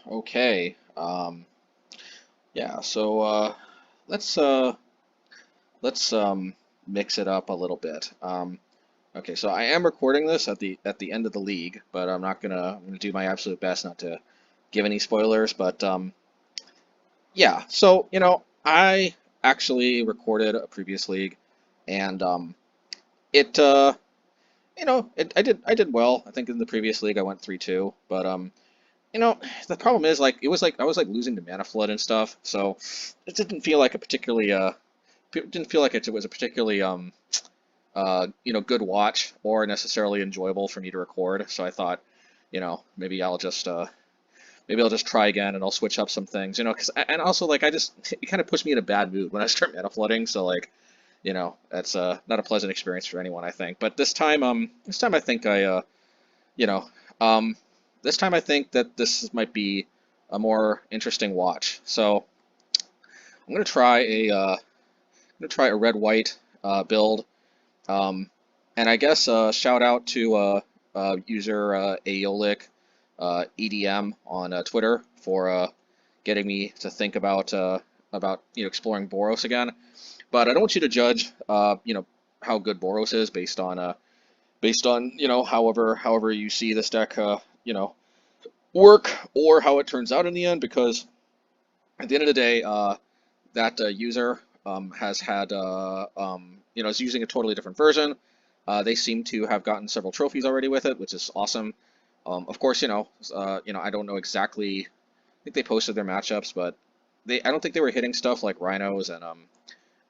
Okay. Yeah. Let's uh, let's mix it up a little bit. Okay. So I am recording this at the end of the league, but I'm gonna do my absolute best not to give any spoilers. But yeah. So I actually recorded a previous league, and it I did well. I think in the previous league I went 3-2, but the problem is like it was like I was like losing to mana flood and stuff, so it didn't feel like a particularly didn't feel like it was a particularly good watch or necessarily enjoyable for me to record. So I thought, maybe I'll just try again and I'll switch up some things, because and also like I just it kind of puts me in a bad mood when I start mana flooding, so like that's not a pleasant experience for anyone, I think. But this time I think you know, um, this time I think that this might be a more interesting watch. So I'm gonna try a red white build, um, and I guess shout out to user Aeolic EDM on Twitter for getting me to think about exploring Boros again. But I don't want you to judge how good Boros is based on however you see this deck work or how it turns out in the end, because at the end of the day that user has had is using a totally different version. They seem to have gotten several trophies already with it, which is awesome. Of course, I don't know exactly. I think they posted their matchups, but I don't think they were hitting stuff like rhinos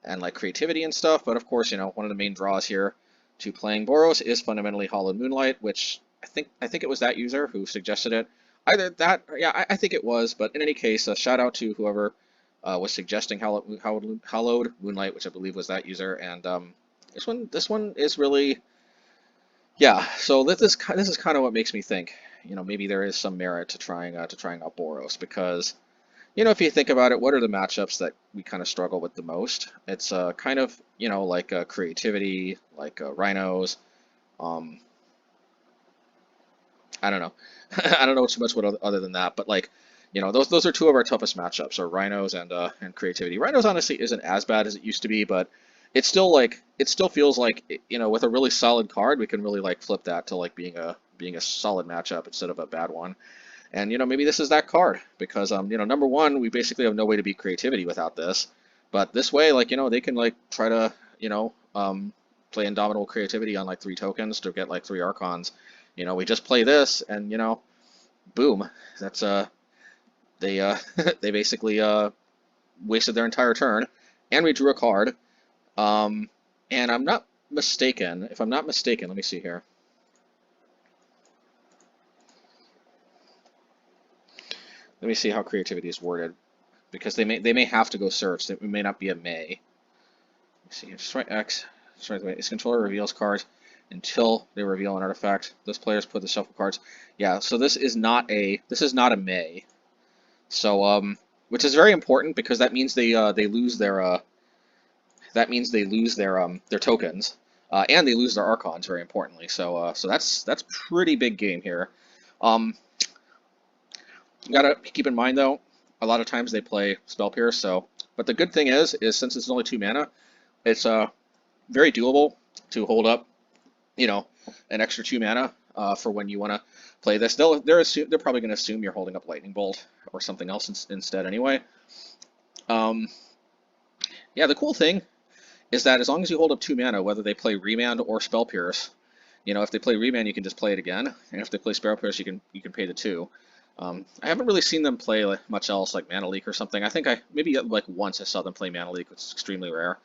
and like creativity and stuff. But of course, one of the main draws here to playing Boros is fundamentally Hallowed Moonlight, which I think it was that user who suggested it. Either that, yeah, I think it was. But in any case, shout out to whoever was suggesting Hallowed Moonlight, which I believe was that user. And this one is really, yeah. So this is kind of what makes me think, maybe there is some merit to trying out Boros, because if you think about it, what are the matchups that we kind of struggle with the most? It's kind of like creativity, like rhinos. Um, I don't know. I don't know too much other than that, but like, those are two of our toughest matchups, are rhinos and creativity. Rhinos honestly isn't as bad as it used to be, but it still feels like with a really solid card we can really like flip that to like being a solid matchup instead of a bad one. And maybe this is that card, because number one, we basically have no way to beat creativity without this, but this way, like they can like try to play Indomitable Creativity on like 3 tokens to get like 3 Archons. We just play this, and boom, that's they they basically wasted their entire turn, and we drew a card. Um, and I'm not mistaken, if I'm not mistaken, let me see here. Let me see how creativity is worded, because they may have to go search. It may not be a may. Let's see, destroy X. Destroy the way its controller reveals cards until they reveal an artifact. Those players put the shuffle cards. Yeah, so this is not a may. So which is very important, because that means they lose their tokens, and they lose their archons, very importantly. So that's pretty big game here. Um, you gotta keep in mind though, a lot of times they play Spell Pierce. But the good thing is since it's only 2 mana, it's very doable to hold up, you know, an extra 2 mana for when you want to play this. They're probably going to assume you're holding up Lightning Bolt or something else instead anyway. Um, yeah, the cool thing is that as long as you hold up 2 mana, whether they play Remand or Spell Pierce, if they play Remand, you can just play it again, and if they play Spell Pierce, you can pay the 2. I haven't really seen them play like much else, like Mana Leak or something. I think maybe like once I saw them play Mana Leak, which is extremely rare.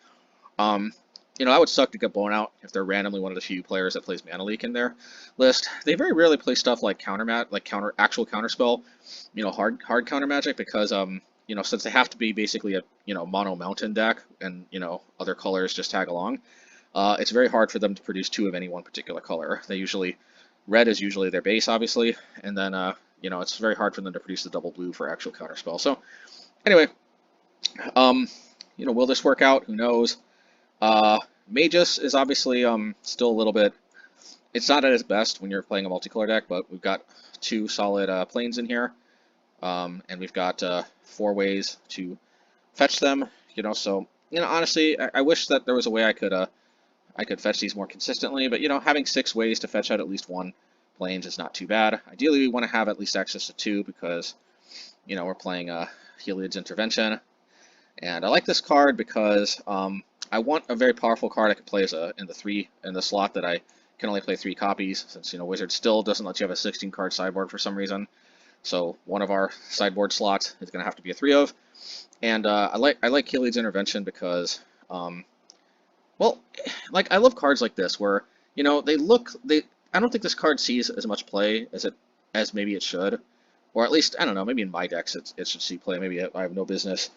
Um, that would suck to get blown out if they're randomly one of the few players that plays Mana Leak in their list. They very rarely play stuff like actual counterspell, hard counter magic, because since they have to be basically a mono mountain deck, and other colors just tag along, it's very hard for them to produce 2 of any one particular color. Red is usually their base, obviously, and then it's very hard for them to produce the double blue for actual counterspell. So anyway, will this work out? Who knows? Magus is obviously still a little bit. It's not at its best when you're playing a multicolor deck, but we've got 2 solid planes in here. and we've got 4 ways to fetch them. So honestly, I wish that there was a way I could fetch these more consistently. But having 6 ways to fetch out at least 1 plains is not too bad. Ideally, we want to have at least access to 2 because we're playing Heliod's Intervention, and I like this card because I want a very powerful card I can play as in the slot that I can only play 3 copies, since Wizard still doesn't let you have a 16-card sideboard for some reason. So one of our sideboard slots is going to have to be a 3 of, and I like Heliod's Intervention because well, like, I love cards like this where I don't think this card sees as much play as maybe it should, or at least I don't know, maybe in my decks it should see play. Maybe I have no business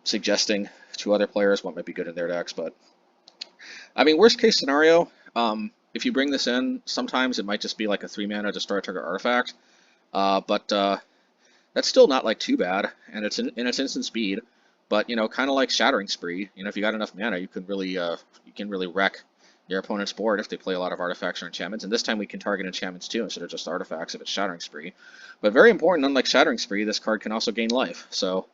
suggesting to other players what might be good in their decks, but I mean, worst case scenario, if you bring this in, sometimes it might just be like a 3-mana destroy target artifact, but that's still not like too bad, and it's instant speed. But kind of like Shattering Spree, if you got enough mana, you can really wreck your opponent's board if they play a lot of artifacts or enchantments. And this time we can target enchantments too instead of just artifacts if it's Shattering Spree. But very important, unlike Shattering Spree, this card can also gain life. So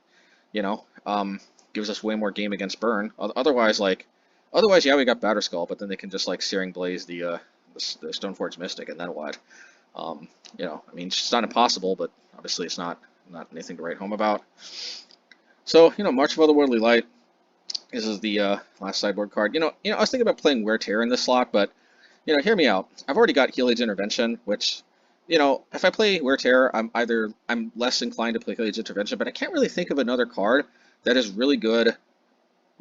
gives us way more game against burn. Otherwise, yeah, we got Batterskull, but then they can just like Searing Blaze the Stoneforge Mystic, and then what? I mean, it's not impossible, but obviously it's not anything to write home about. So, March of Otherworldly Light is the last sideboard card. I was thinking about playing Wear Tear in this slot, but, hear me out. I've already got Heliod's Intervention, which, if I play Wear Tear, I'm less inclined to play Heliod's Intervention, but I can't really think of another card that is really good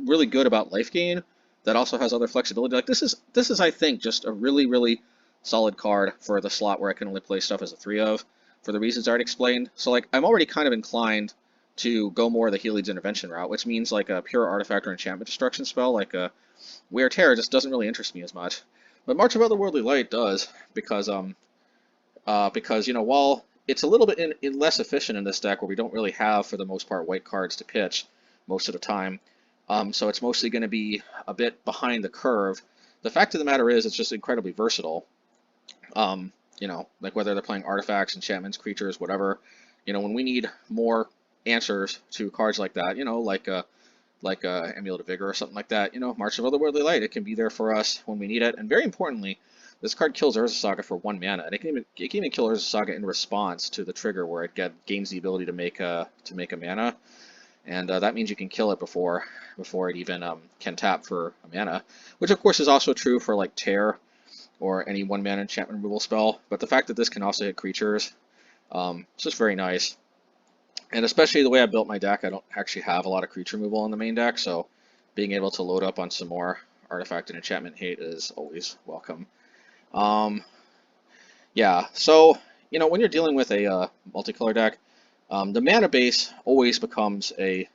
about life gain, that also has other flexibility. Like, this is, I think, just a really, really solid card for the slot where I can only play stuff as a 3 of, for the reasons I already explained. So, like, I'm already kind of inclined to go more the Heliod's Intervention route, which means like a pure artifact or enchantment destruction spell, like a Wear Tear, just doesn't really interest me as much. But March of Otherworldly Light does, because while it's a little bit less efficient in this deck, where we don't really have, for the most part, white cards to pitch most of the time, so it's mostly going to be a bit behind the curve. The fact of the matter is, it's just incredibly versatile. Like whether they're playing artifacts, enchantments, creatures, whatever. When we need more answers to cards like that, like Amulet of Vigor or something like that, March of Otherworldly Light, it can be there for us when we need it. And very importantly, this card kills Urza Saga for 1 mana, and it can even kill Urza Saga in response to the trigger, where it gains the ability to make a mana, and that means you can kill it before it even can tap for a mana, which of course is also true for like Tear or any 1-mana enchantment removal spell. But the fact that this can also hit creatures, it's just very nice. And especially the way I built my deck, I don't actually have a lot of creature removal in the main deck, so being able to load up on some more artifact and enchantment hate is always welcome. Yeah, so, when you're dealing with a multicolor deck, the mana base always becomes a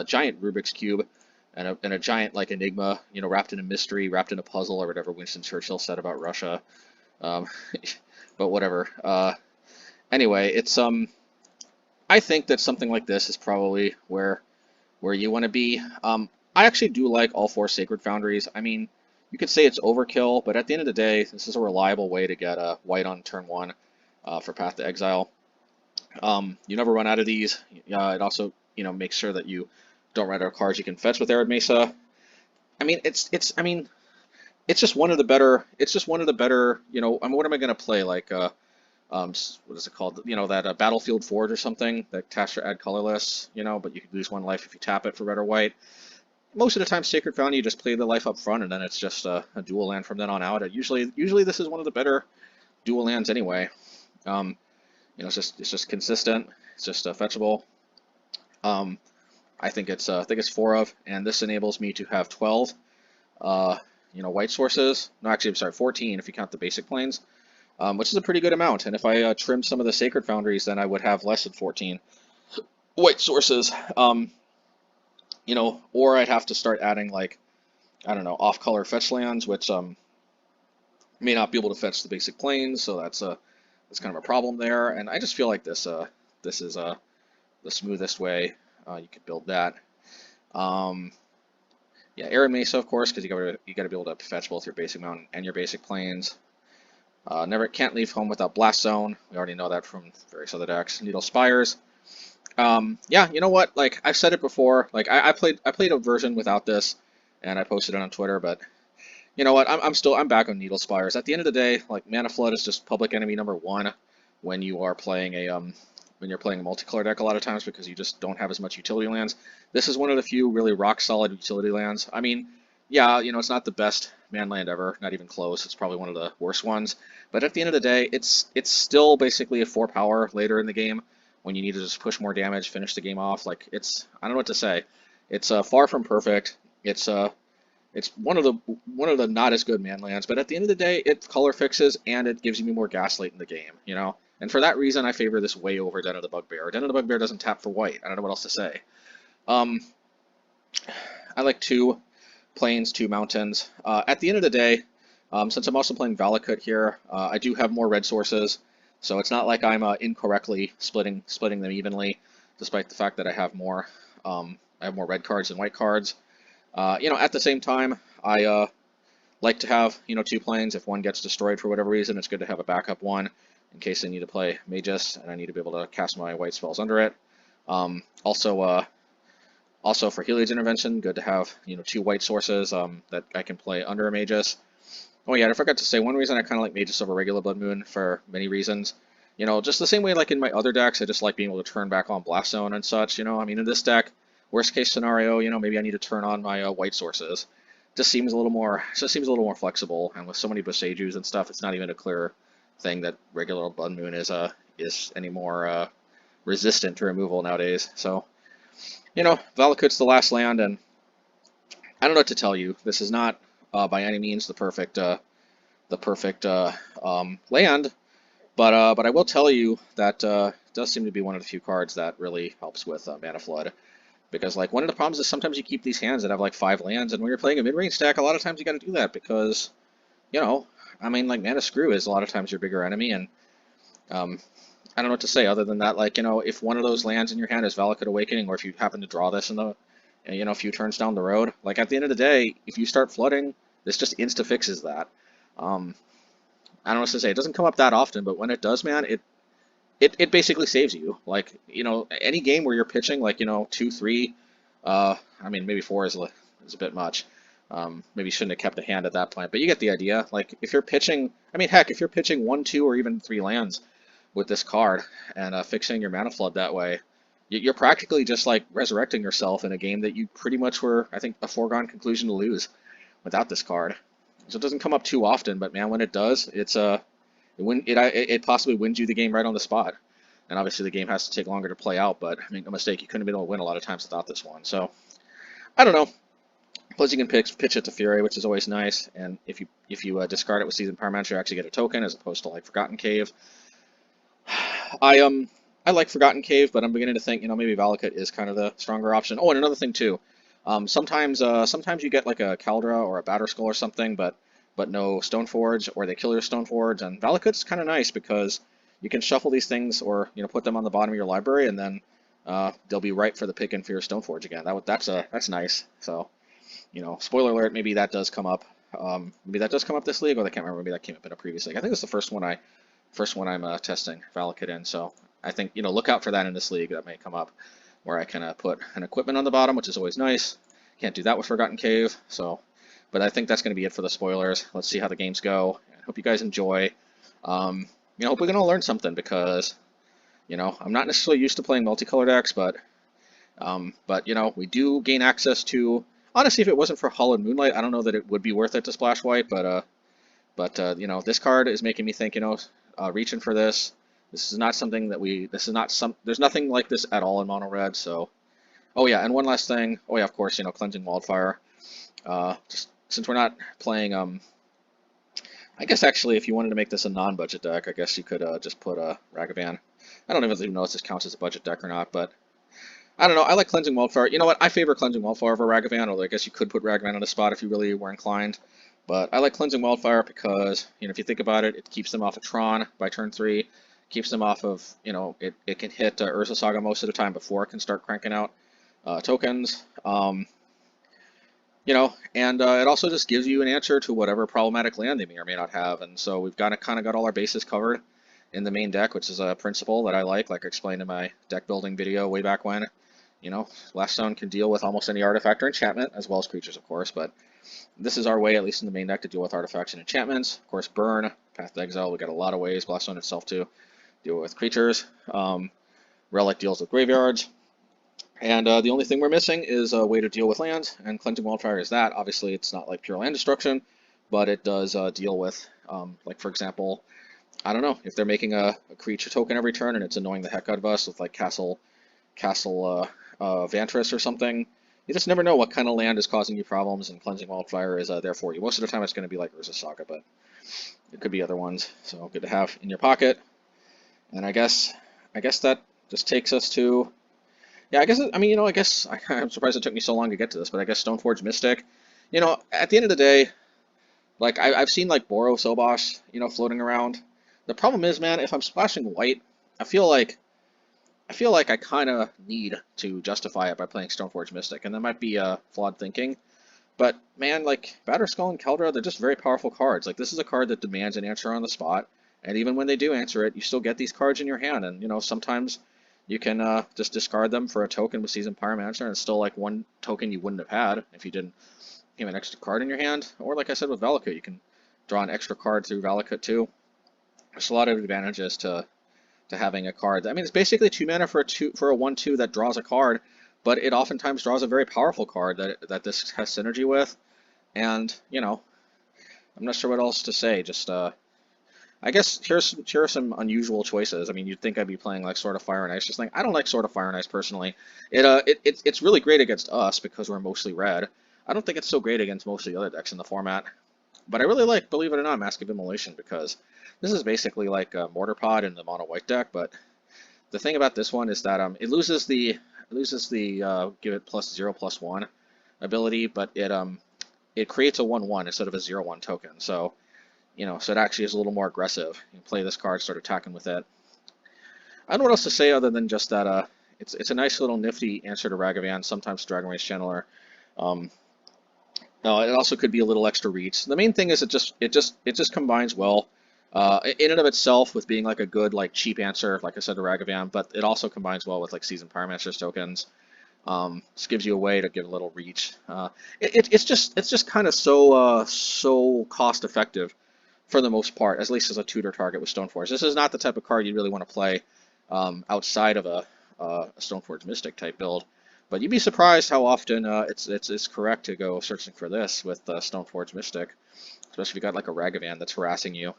giant Rubik's Cube and a giant, like, enigma, wrapped in a mystery, wrapped in a puzzle, or whatever Winston Churchill said about Russia. But whatever. Anyway, it's I think that something like this is probably where you want to be. I actually do like all 4 Sacred Foundries. I mean, you could say it's overkill, but at the end of the day, this is a reliable way to get a white on turn 1 for Path to Exile. You never run out of these. It also, makes sure that you don't run out of cards you can fetch with Arid Mesa. I mean, it's just one of the better. It's just one of the better. I mean, what am I going to play? Like, what is it called? That Battlefield Forge or something that taps your add colorless. But you could lose 1 life if you tap it for red or white. Most of the time, Sacred Foundry, you just play the life up front, and then it's just a dual land from then on out. Usually this is one of the better dual lands anyway. It's just consistent. It's just fetchable. I think it's 4 of, and this enables me to have 12. White sources. No, actually, I'm sorry, 14 if you count the basic planes, which is a pretty good amount. And if I trimmed some of the Sacred Foundries, then I would have less than 14 white sources. Or I'd have to start adding, like, I don't know, off-color fetch lands, which may not be able to fetch the basic planes, so that's kind of a problem there. And I just feel like this is the smoothest way you could build that. Yeah, Arid Mesa, of course, because you got to be able to fetch both your basic mountain and your basic planes. Can't leave home without Blast Zone. We already know that from various other decks. Needle Spires. Yeah, you know what? Like I've said it before. Like I played a version without this, and I posted it on Twitter. But you know what? I'm back on Needle Spires. At the end of the day, like Mana Flood is just public enemy number one when you are playing a when you're playing a multicolor deck a lot of times because you just don't have as much utility lands. This is one of the few really rock solid utility lands. I mean, yeah, you know, it's not the best man land ever, not even close. It's probably one of the worst ones. But at the end of the day, it's still basically a 4 power later in the game when you need to just push more damage, finish the game off. Like it's I don't know what to say. It's far from perfect. It's one of the not as good man lands, but at the end of the day, it color fixes and it gives you more gas late in the game, you know. And for that reason, I favor this way over Den of the Bugbear. Den of the Bugbear doesn't tap for white. I don't know what else to say. Um, I like 2 plains, 2 mountains. At the end of the day, since I'm also playing Valakut here, I do have more red sources, so it's not like I'm incorrectly splitting them evenly, despite the fact that I have more red cards than white cards. You know, at the same time, I like to have, you know, 2 planes. If one gets destroyed for whatever reason, it's good to have a backup one in case I need to play Magus and I need to be able to cast my white spells under it. Also for Heliod's Intervention, good to have, you know, 2 white sources that I can play under a Magus. Oh yeah, I forgot to say, one reason I kind of like Magus over regular Blood Moon for many reasons. You know, just the same way like in my other decks, I just like being able to turn back on Blast Zone and such, you know. I mean, in this deck, worst case scenario, you know, maybe I need to turn on my white sources. Just seems a little more flexible, and with so many Boseijus and stuff, it's not even a clear thing that regular Blood Moon is any more resistant to removal nowadays. So, you know, Valakut's the last land, and I don't know what to tell you. This is not by any means the perfect land, but I will tell you that it does seem to be one of the few cards that really helps with Mana Flood. Because like one of the problems is sometimes you keep these hands that have like 5 lands, and when you're playing a mid-range stack, a lot of times you got to do that because, you know, I mean, like Mana Screw is a lot of times your bigger enemy, and I don't know what to say other than that. Like, you know, if one of those lands in your hand is Valakut Awakening, or if you happen to draw this in the, you know, a few turns down the road, like at the end of the day, if you start flooding, this just insta fixes that. I don't know what to say. It doesn't come up that often, but when it does, man, it basically saves you. Like, you know, any game where you're pitching, like, you know, 2, 3, I mean, maybe 4 is a bit much. Maybe you shouldn't have kept a hand at that point, but you get the idea. Like, if you're pitching, I mean, heck, if you're pitching 1, 2, or even 3 lands with this card and fixing your Mana Flood that way, you're practically just, like, resurrecting yourself in a game that you pretty much were, I think, a foregone conclusion to lose without this card. So it doesn't come up too often, but man, when it does, it possibly wins you the game right on the spot. And obviously the game has to take longer to play out, but I mean, no mistake, you couldn't have been able to win a lot of times without this one. So, I don't know. Plus you can pitch it to Fury, which is always nice, and if you discard it with Seasoned Pyromancer, you actually get a token as opposed to like Forgotten Cave. I like Forgotten Cave, but I'm beginning to think, you know, maybe Valakut is kind of the stronger option. Oh, and another thing too. Sometimes you get like a Kaldra or a Batterskull or something, but no Stoneforge, or they kill your Stoneforge, and Valakut's kind of nice because you can shuffle these things, or you know, put them on the bottom of your library, and then they'll be ripe for the pick in for your Stoneforge again. That's nice. So, you know, spoiler alert, maybe that does come up. Maybe that does come up this league, or I can't remember. Maybe that came up in a previous league. I think it's the first one I'm testing Valakut in. So I think, you know, look out for that in this league. That may come up where I can put an equipment on the bottom, which is always nice. Can't do that with Forgotten Cave. So, but I think that's going to be it for the spoilers. Let's see how the games go. I hope you guys enjoy. You know, hope we can all learn something because, you know, I'm not necessarily used to playing multicolor decks, but you know, we do gain access to. Honestly, if it wasn't for Hull and Moonlight, I don't know that it would be worth it to splash white. But you know, this card is making me think. You know, reaching for this. This is not something that we. This is not some. There's nothing like this at all in mono red. So, oh yeah, and one last thing. Oh yeah, of course, you know, Cleansing Wildfire. Just since we're not playing. I guess actually, if you wanted to make this a non-budget deck, I guess you could just put a Ragavan. I don't even know if this counts as a budget deck or not, but I don't know. I like Cleansing Wildfire. You know what? I favor Cleansing Wildfire over Ragavan, although I guess you could put Ragavan on the spot if you really were inclined. But I like Cleansing Wildfire because, you know, if you think about it, it keeps them off of Tron by turn 3, keeps them off of, you know, it can hit Urza Saga most of the time before it can start cranking out tokens. You know, and it also just gives you an answer to whatever problematic land they may or may not have, and so we've kind of got all our bases covered. in the main deck, which is a principle that I like I explained in my deck building video way back when. You know, Last Stone can deal with almost any artifact or enchantment, as well as creatures, of course, but this is our way, at least in the main deck, to deal with artifacts and enchantments. Of course, Burn, Path to Exile, we got a lot of ways. Blast Stone itself, too, deal with creatures. Relic deals with graveyards. And the only thing we're missing is a way to deal with lands, and Cleansing Wildfire is that. Obviously, it's not like pure land destruction, but it does deal with, like, for example, I don't know, if they're making a creature token every turn and it's annoying the heck out of us with, like, Castle Vantress or something. You just never know what kind of land is causing you problems, and Cleansing Wildfire is there for you. Most of the time it's going to be like Urza Saga, but it could be other ones. So good to have in your pocket. And I guess that just takes us to, yeah, I'm surprised it took me so long to get to this, but I guess Stoneforge Mystic. You know, at the end of the day, like I've seen like Boros Obos, you know, floating around. The problem is, man, if I'm splashing white, I feel like I kind of need to justify it by playing Stoneforge Mystic, and that might be flawed thinking. But man, like Batterskull and Kaldra, they're just very powerful cards. Like this is a card that demands an answer on the spot, and even when they do answer it, you still get these cards in your hand. And you know, sometimes you can just discard them for a token with Seasoned Pyromancer, and it's still like one token you wouldn't have had if you didn't have an extra card in your hand. Or like I said with Valakut, you can draw an extra card through Valakut too. There's a lot of advantages to having a card. I mean, it's basically 2 mana for a 1/2 that draws a card, but it oftentimes draws a very powerful card that this has synergy with. And you know, I'm not sure what else to say. Just I guess here are some unusual choices. I mean, you'd think I'd be playing like Sword of Fire and Ice. Just like I don't like Sword of Fire and Ice personally. It's really great against us because we're mostly red. I don't think it's so great against most of the other decks in the format. But I really like, believe it or not, Mask of Immolation, because this is basically like a Mortar Pod in the mono white deck. But the thing about this one is that it loses the give it +0/+1 ability, but it creates a 1/1 instead of a 0/1 token. So you know, so it actually is a little more aggressive. You can play this card, start attacking with it. I don't know what else to say other than just that it's a nice little nifty answer to Ragavan, sometimes Dragon Race Channeler. No, it also could be a little extra reach. The main thing is it just combines well in and of itself with being like a good like cheap answer, like I said to Ragavan, but it also combines well with like Seasoned Pyromancer's tokens. This gives you a way to give a little reach. It's just kind of so cost effective for the most part, at least as a tutor target with Stoneforge. This is not the type of card you really want to play outside of a Stoneforge Mystic type build. But you'd be surprised how often it's correct to go searching for this with Stoneforge Mystic, especially if you got like a Ragavan that's harassing you.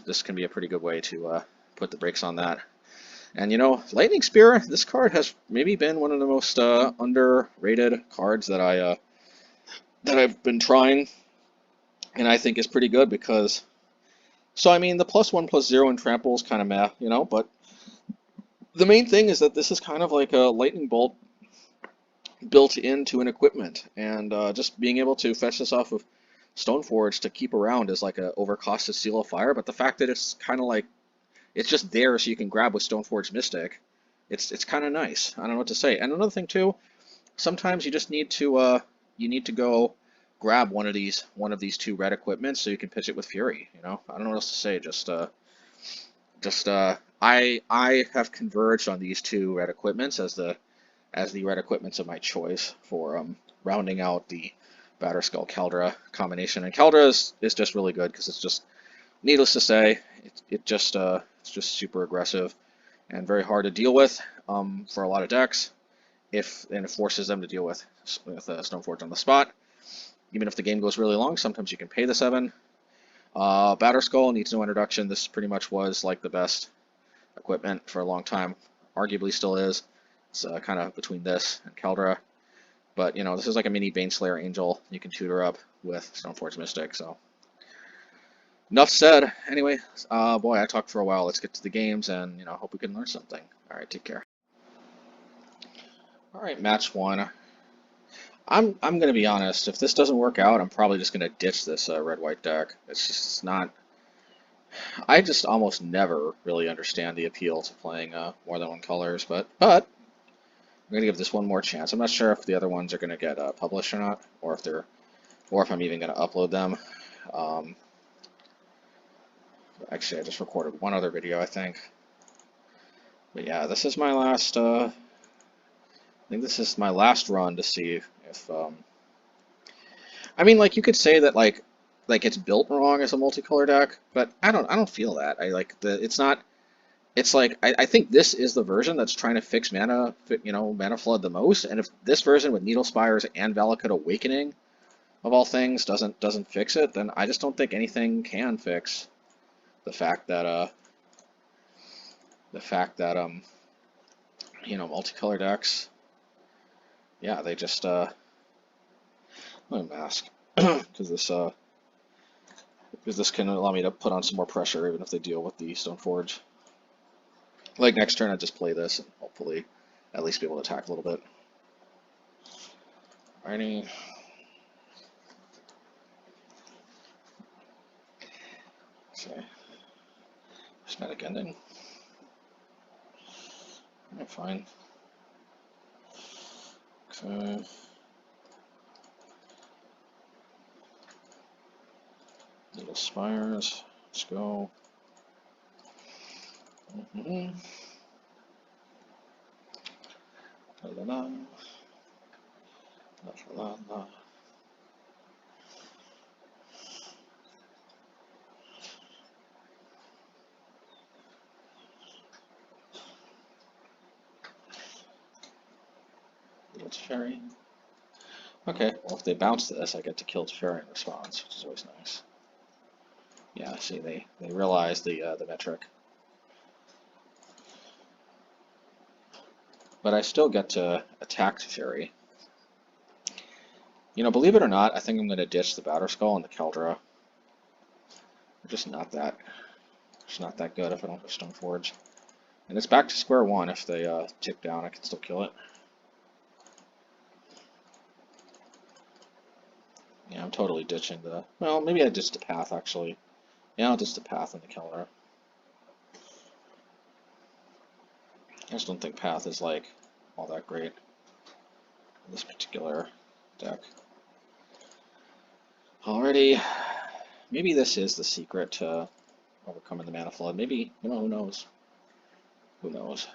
This can be a pretty good way to put the brakes on that. And you know, Lightning Spear, this card has maybe been one of the most underrated cards that I've been trying, and I think is pretty good because. So I mean, the +1/+0 in trample is kind of meh, you know, but the main thing is that this is kind of like a lightning bolt built into an equipment, and just being able to fetch this off of Stoneforge to keep around is like a overcosted Seal of Fire. But the fact that it's kind of like it's just there so you can grab with Stoneforge Mystic, it's kind of nice. I don't know what to say. And another thing too, sometimes you just need to go grab one of these 2 red equipments so you can pitch it with Fury. You know, I don't know what else to say. I have converged on these 2 red equipments as the red equipments of my choice for rounding out the Batterskull Kaldra combination. And Kaldra is just really good because it's just, needless to say, it's just super aggressive and very hard to deal with for a lot of decks. And it forces them to deal with Stoneforge on the spot. Even if the game goes really long, sometimes you can pay the 7. Batterskull needs no introduction. This pretty much was like the best equipment for a long time. Arguably still is. It's kind of between this and Kaldra. But, you know, this is like a mini Baneslayer Angel you can tutor up with Stoneforge Mystic. So, enough said. Anyway, boy, I talked for a while. Let's get to the games and, you know, hope we can learn something. All right, take care. All right, match 1. I'm going to be honest. If this doesn't work out, I'm probably just going to ditch this red-white deck. It's not. I just almost never really understand the appeal to playing more than 1 colors, but I'm going to give this one more chance. I'm not sure if the other ones are going to get published or not, or if I'm even going to upload them. Actually, I just recorded one other video, I think. But yeah, this is my last, I think this is my last run to see if, I mean, like, you could say that, like it's built wrong as a multicolor deck, but I don't feel that. It's not, it's like, I think this is the version that's trying to fix mana, mana flood the most, and if this version with Needle Spires and Valakut Awakening, of all things, doesn't fix it, then I just don't think anything can fix the fact that, multicolor decks, yeah, they just, let me mask, because this can allow me to put on some more pressure even if they deal with the Stoneforge. Like next turn I just play this and hopefully at least be able to attack a little bit. Alrighty. Okay. Prismatic Ending. Yeah, fine. Okay. Needle Spires. Let's go. Mm-hmm. La la la. La la la. Little Teferi. Okay, well if they bounce this, I get to kill Teferi in response, which is always nice. Yeah, see, they realize the metric. But I still get to attack Teferi. You know, believe it or not, I think I'm going to ditch the Batterskull and the Kaldra. They're just not that good if I don't have Stoneforge. And it's back to square one if they tick down, I can still kill it. Yeah, I'm totally ditching the... Well, maybe I ditched the Path, actually. Yeah, I'll ditch the Path and the Kaldra. I just don't think Path is, like, all that great in this particular deck. Alrighty. Maybe this is the secret to overcoming the mana flood. Maybe, who knows? Who knows?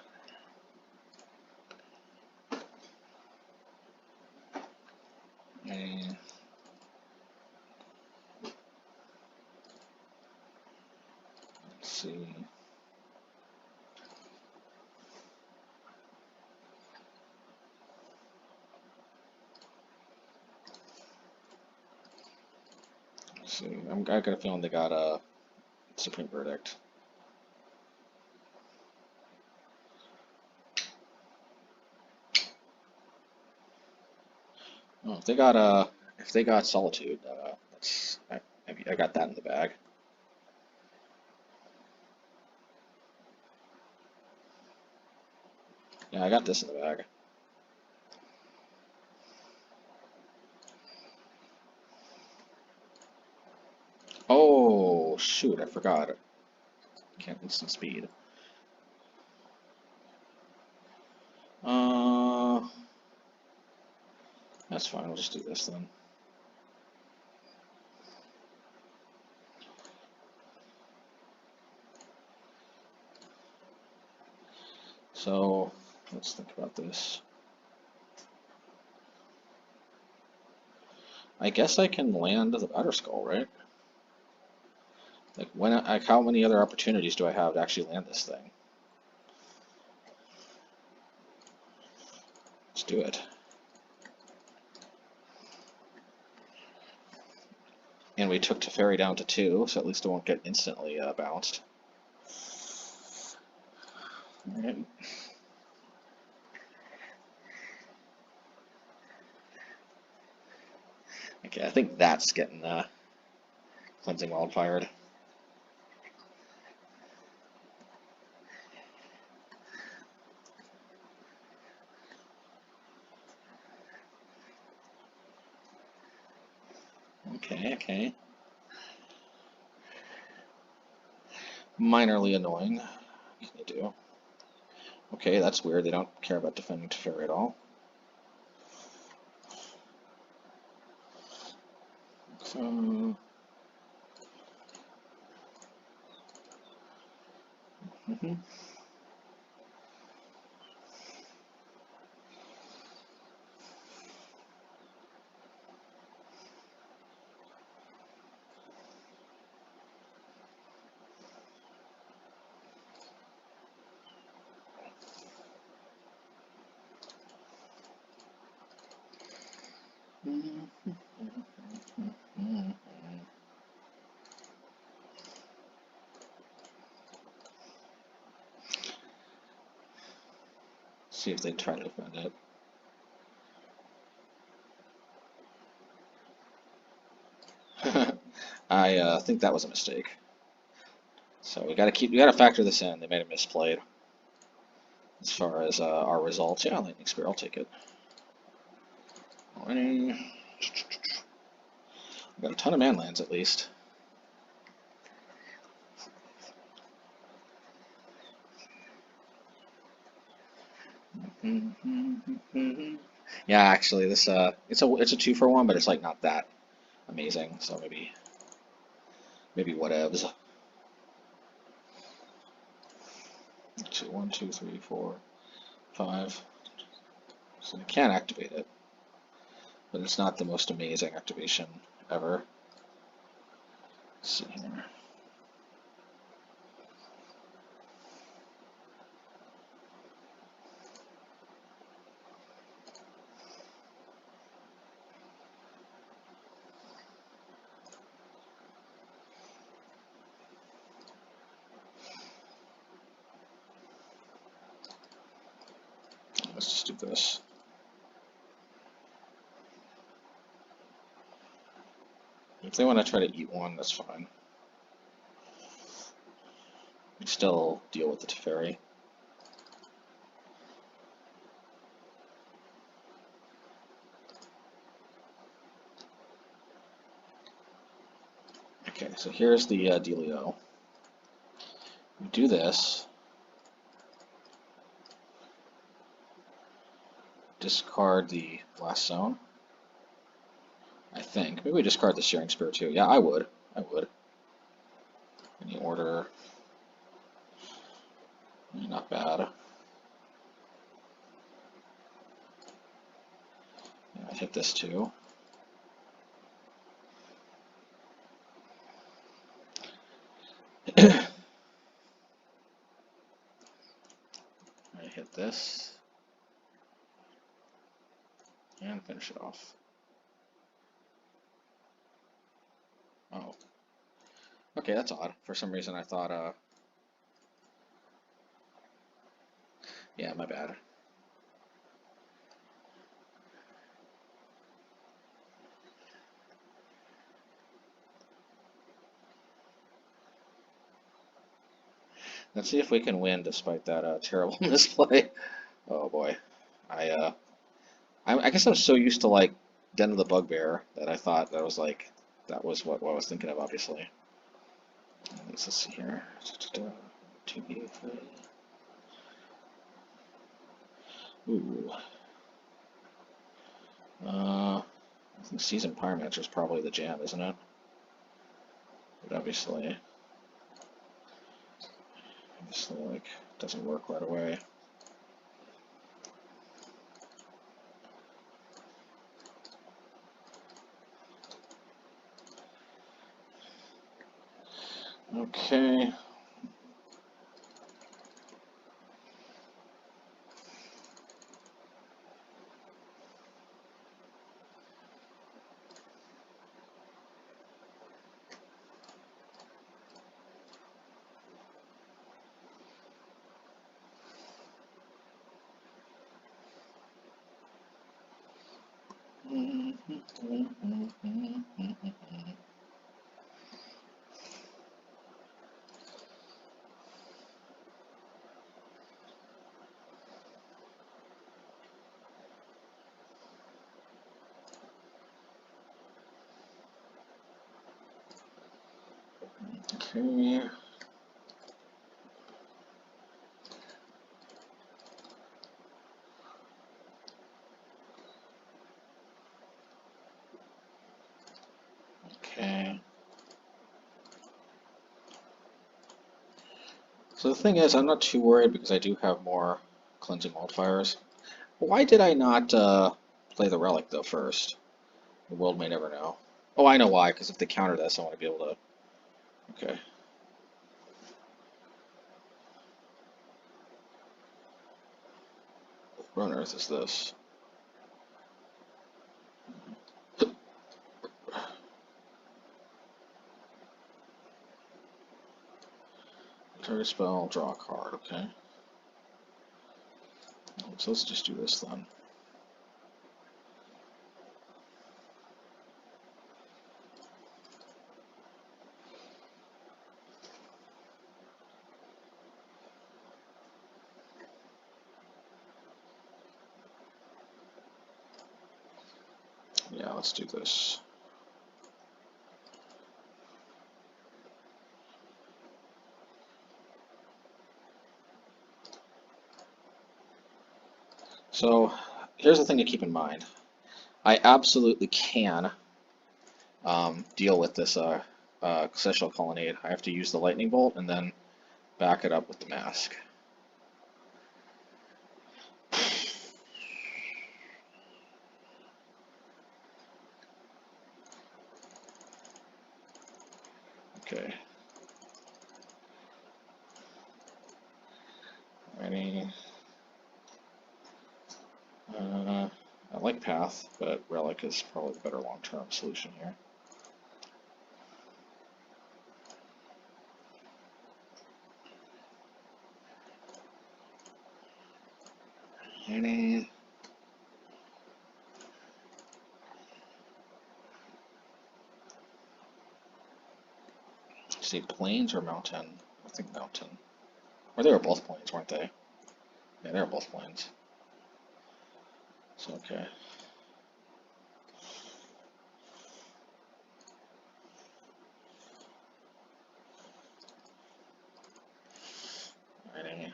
And let's see. I got a feeling they got a Supreme Verdict. Oh, if they got Solitude, I got that in the bag. Yeah, I got this in the bag. Oh shoot, I forgot. Can't instant speed. That's fine. We'll just do this then. So let's think about this. I guess I can land the Batterskull, right? Like how many other opportunities do I have to actually land this thing? Let's do it. And we took Teferi down to 2, so at least it won't get instantly bounced. All right. Okay, I think that's getting Cleansing Wildfire. Okay. Minorly annoying. What can you do? Okay, that's weird. They don't care about defending Teferi at all. So... See if they try to defend it. I think that was a mistake. So we gotta factor this in. They made a misplayed as far as our results. Yeah, Lightning Spear, I'll take it. Alrighty. We've got a ton of man lands at least. Yeah, actually, this it's a 2-for-1, but it's like not that amazing. So maybe whatevs. 1, 2, 3, 4, 5. So I can't activate it, but it's not the most amazing activation ever. Let's see here. Let's just do this. If they want to try to eat one, that's fine. We still deal with the Teferi. Okay, so here's the dealio. We do this. Discard the last zone. I think. Maybe we discard the Searing Spear too. Yeah, I would. Any order. Not bad. Yeah, I hit this too. I hit this. And finish it off. Oh. Okay, that's odd. For some reason I thought, yeah, my bad. Let's see if we can win despite that terrible misplay. Oh boy. I guess I was so used to like Den of the Bugbear that I thought that was like, that was what I was thinking of, obviously. Let's see here. 2B3. Ooh. I think Seasoned Pyromancer is probably the jam, isn't it? But obviously, like, doesn't work right away. Okay. Okay. Okay. So the thing is, I'm not too worried because I do have more Cleansing Wildfires. Why did I not play the Relic, though, first? The world may never know. Oh, I know why, because if they counter this, I want to be able to... Okay. What on earth is this? Target spell, draw a card, okay. So let's just do this then. Yeah, let's do this. So here's the thing to keep in mind. I absolutely can deal with this Celestial Colonnade. I have to use the Lightning Bolt and then back it up with the Mask. Okay. Ready. I like Path, but Relic is probably the better long-term solution here. Ready. See, Plains or Mountain? I think Mountain. Or they were both Plains, weren't they? Yeah, they were both Plains. So, okay. Ready.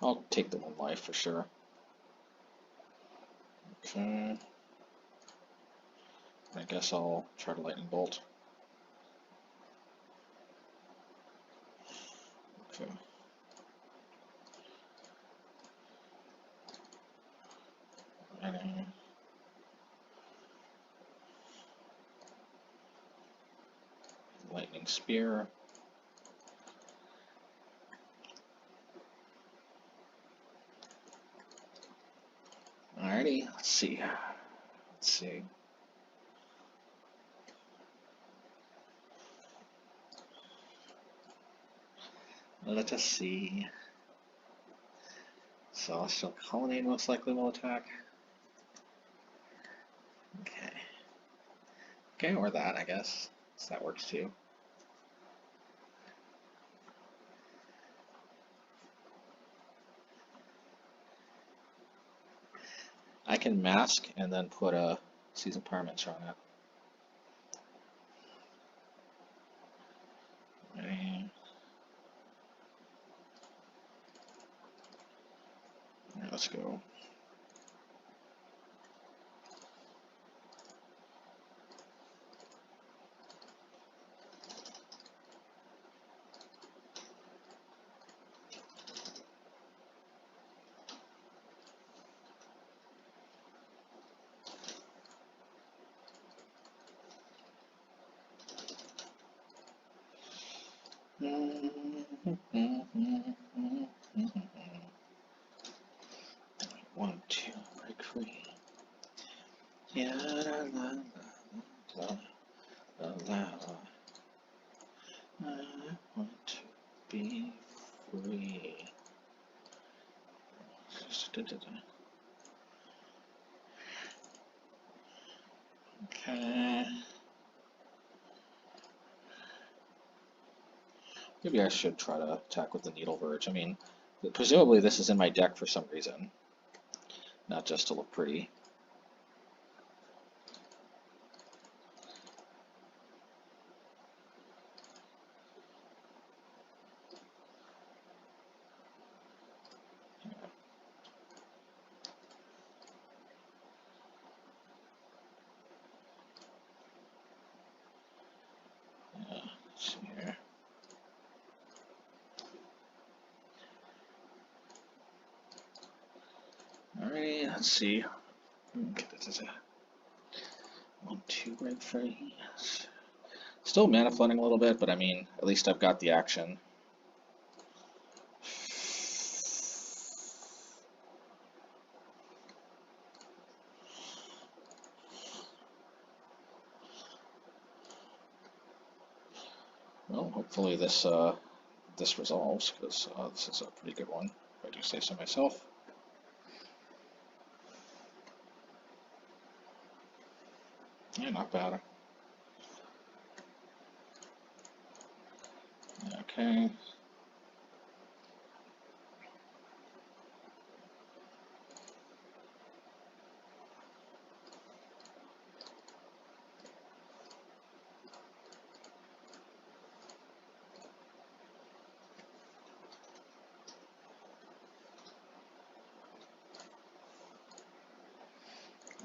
I'll take the 1 life for sure. Okay. I guess I'll try to Lightning Bolt. Okay. Ready. Lightning Spear. Alrighty, let's see. Let's see. Let us see. Celestial Colonnade most likely will attack. Okay. Okay, or that, I guess. So that works too. I can mask and then put a Seasoned Pyromancer on it. Ready. Alright, let's go. One, two, break free. Yeah, la, la, la, la, la, la. I want to be free. Okay. Maybe I should try to attack with the Needle Verge. I mean, presumably this is in my deck for some reason, not just to look pretty. Alright, let's see. Okay, this is a 1-2 break free. Still mana flooding a little bit, but I mean, at least I've got the action. Well, hopefully this this resolves, because this is a pretty good one, if I do say so myself. Yeah, not bad. Okay.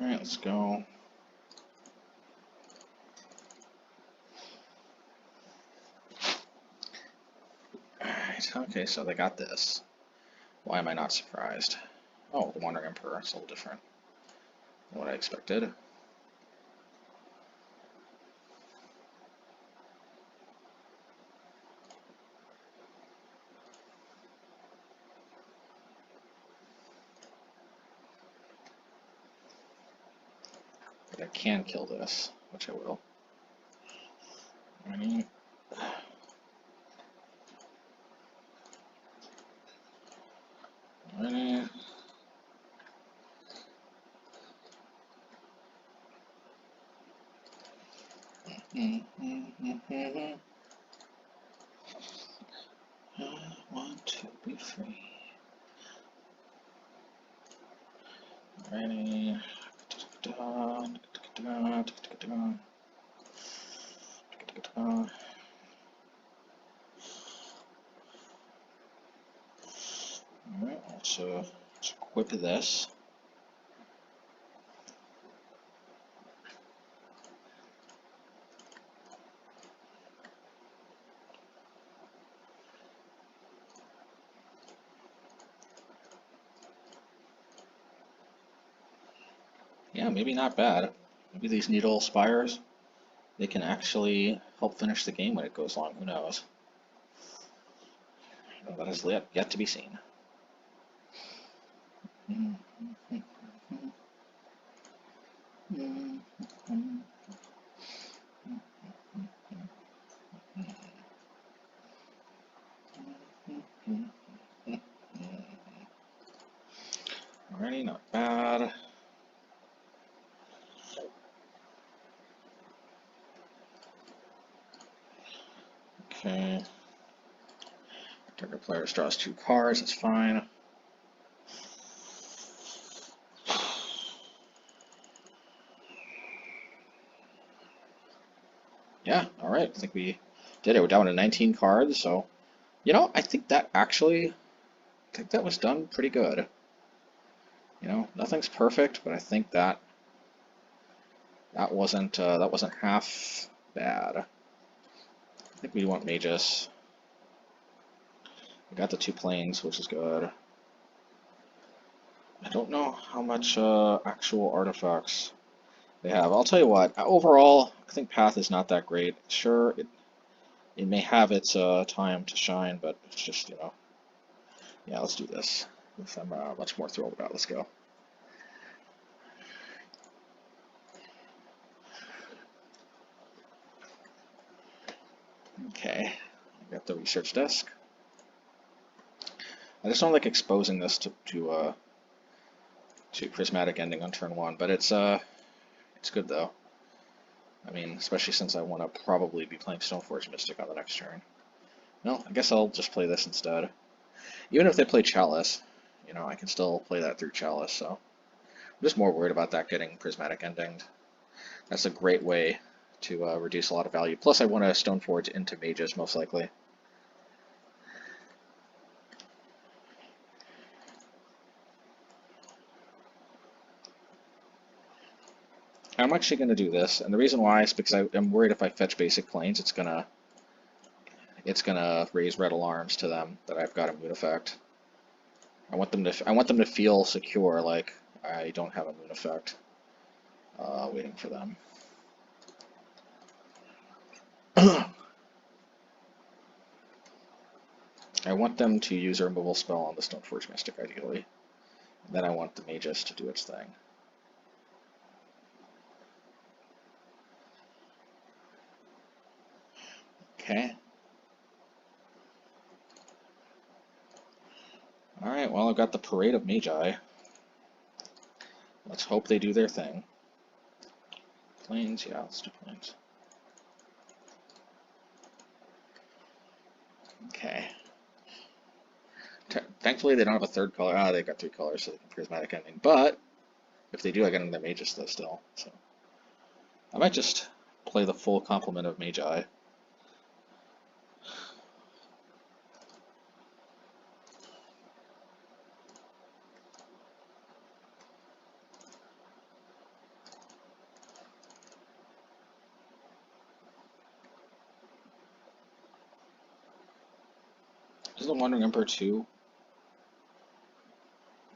Alright, let's go. Alright, okay, so they got this. Why am I not surprised? Oh, the Wandering Emperor is a little different than what I expected. But I can kill this, which I will. Ready? Ready? I want to be free. Ready? Alright, let's equip this. Yeah, maybe not bad. Maybe these Needle Spires, they can actually help finish the game when it goes long. Who knows? That is yet to be seen. Alrighty, not bad. Okay. Target player draws 2 cards, that's fine. Yeah, alright, I think we did it. We're down to 19 cards, so, you know, I think that was done pretty good. You know, nothing's perfect, but I think that wasn't half bad. I think we want Magus. We got the 2 planes, which is good. I don't know how much actual artifacts they have. I'll tell you what, overall, I think Path is not that great. Sure, it may have its time to shine, but it's just, you know, yeah, let's do this. I'm much more thrilled about. Let's go. Okay, I got the research desk. I just don't like exposing this to prismatic ending on turn 1, but it's good though. I mean, especially since I want to probably be playing Stoneforge Mystic on the next turn. No, I guess I'll just play this instead. Even if they play Chalice, you know, I can still play that through Chalice, so I'm just more worried about that getting prismatic ending. That's a great way to reduce a lot of value. Plus, I want to Stoneforge into Mages, most likely. I'm actually going to do this, and the reason why is because I'm worried if I fetch basic planes, it's gonna raise red alarms to them that I've got a mood effect. I want them to feel secure, like I don't have a moon effect waiting for them. I want them to use a removal spell on the Stoneforge Mystic, ideally. And then I want the Magus to do its thing. Okay. Alright, well, I've got the Parade of Magi. Let's hope they do their thing. Plains, yeah, let's do plains. Okay. Thankfully, they don't have a third color. Ah, they've got 3 colors, so they can Prismatic Ending. But if they do, I get another Magus though still. So I might just play the full complement of Magi. Is the Wandering Emperor 2?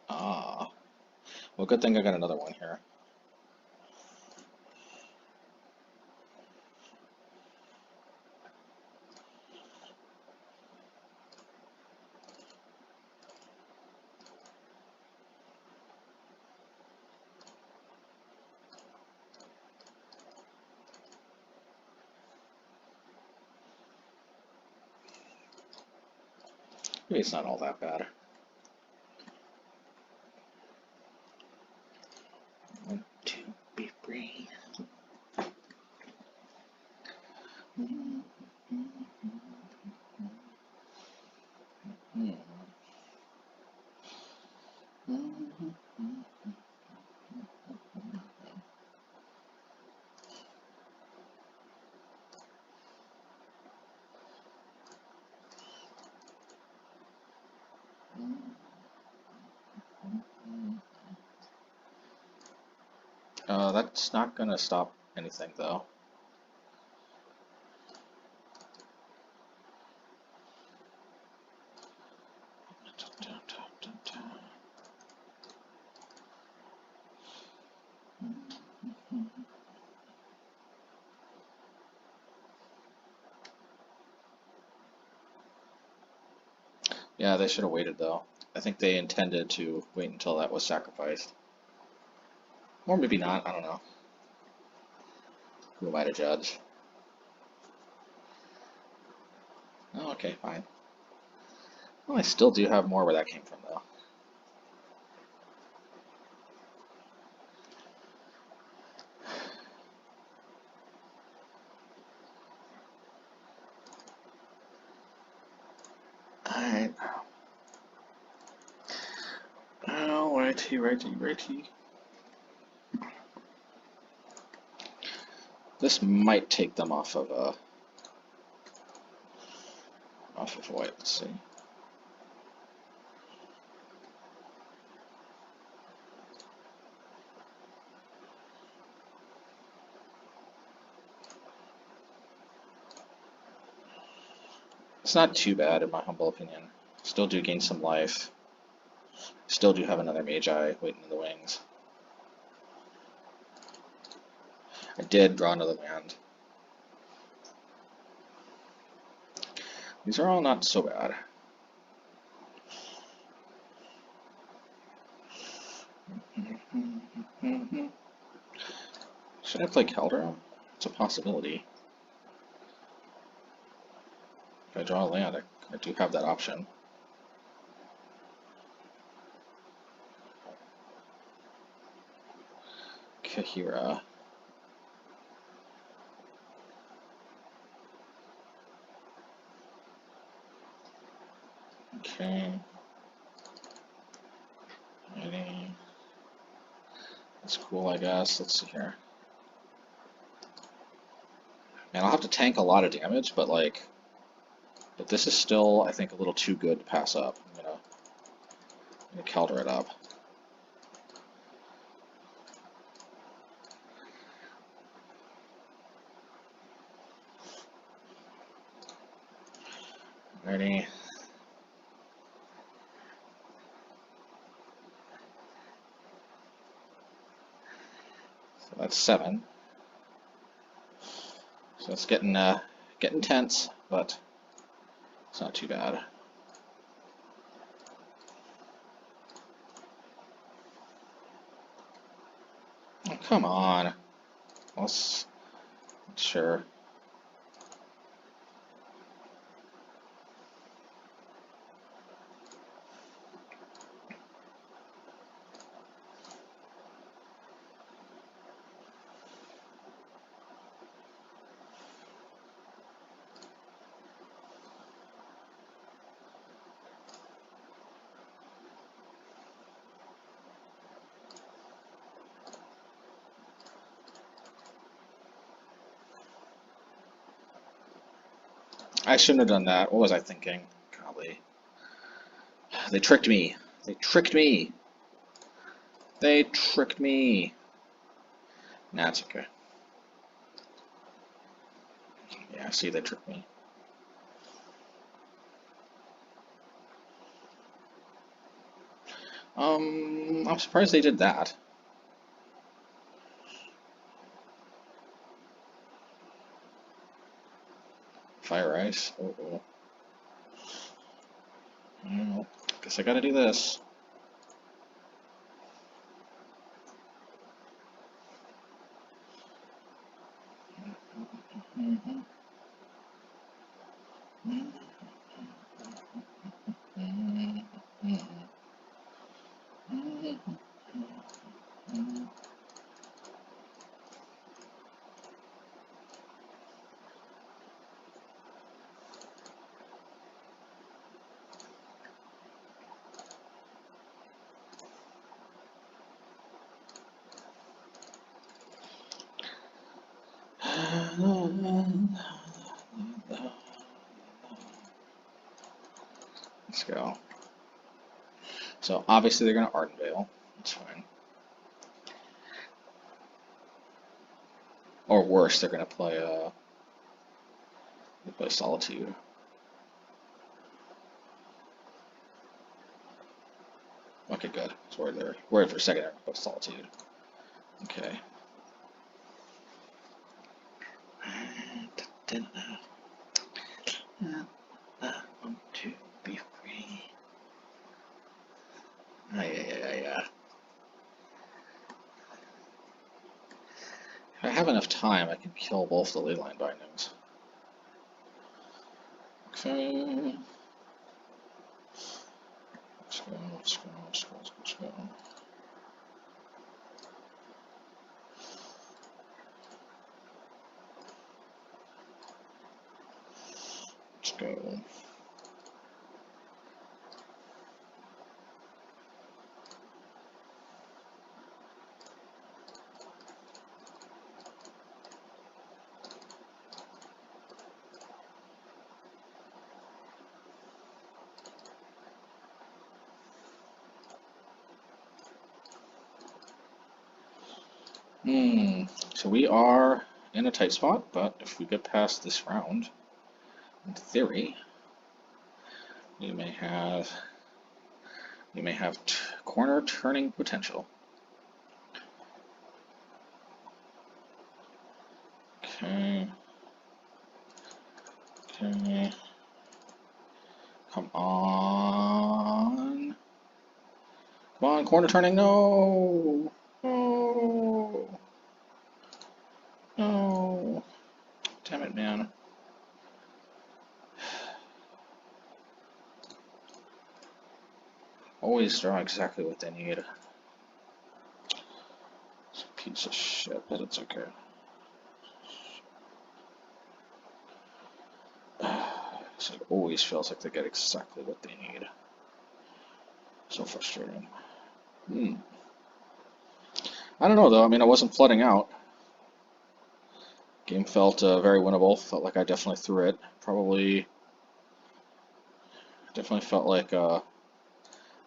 Ah. Well, good thing I got another one here. Maybe it's not all that bad. Want to be free. That's not gonna stop anything though. Yeah, they should have waited though. I think they intended to wait until that was sacrificed. Or maybe not, I don't know. Who am I to judge? Oh, okay, fine. Well, I still do have more where that came from though. Alright. Oh, righty. This might take them off of white. Let's see. It's not too bad in my humble opinion. Still do gain some life. Still do have another Magi waiting in the wings. I did draw another land. These are all not so bad. Should I play Kaldra? It's a possibility. If I draw a land, I do have that option. Kahira. Okay. Ready. That's cool, I guess. Let's see here. Man, I'll have to tank a lot of damage, but like, but this is still, I think, a little too good to pass up. I'm gonna Kaldra it up. Ready. So that's 7. So it's getting tense, but it's not too bad. Oh, come on. Let's sure. I shouldn't have done that. What was I thinking? Golly. They tricked me. They tricked me. They tricked me. Nah, it's okay. Yeah, see, they tricked me. I'm surprised they did that. Fire ice. Uh-oh. Well, guess I gotta do this. Let's go. So obviously they're gonna Ardent Veil. That's fine. Or worse, they're gonna play Solitude. Okay, good. It's worried for a second there about Solitude. Okay. 1, 2, be free. Yeah. If I have enough time, I can kill both the Leyline Bindings. Okay. Let's go. Let's go. So we are in a tight spot, but if we get past this round, in theory, we may have corner turning potential. Okay. Come on. Come on, corner turning, no! No! Damn it, man. Always draw exactly what they need. It's a piece of shit, but it's okay. So it always feels like they get exactly what they need. So frustrating. I don't know though, I mean I wasn't flooding out. Game felt very winnable, felt like I definitely threw it. Definitely felt like I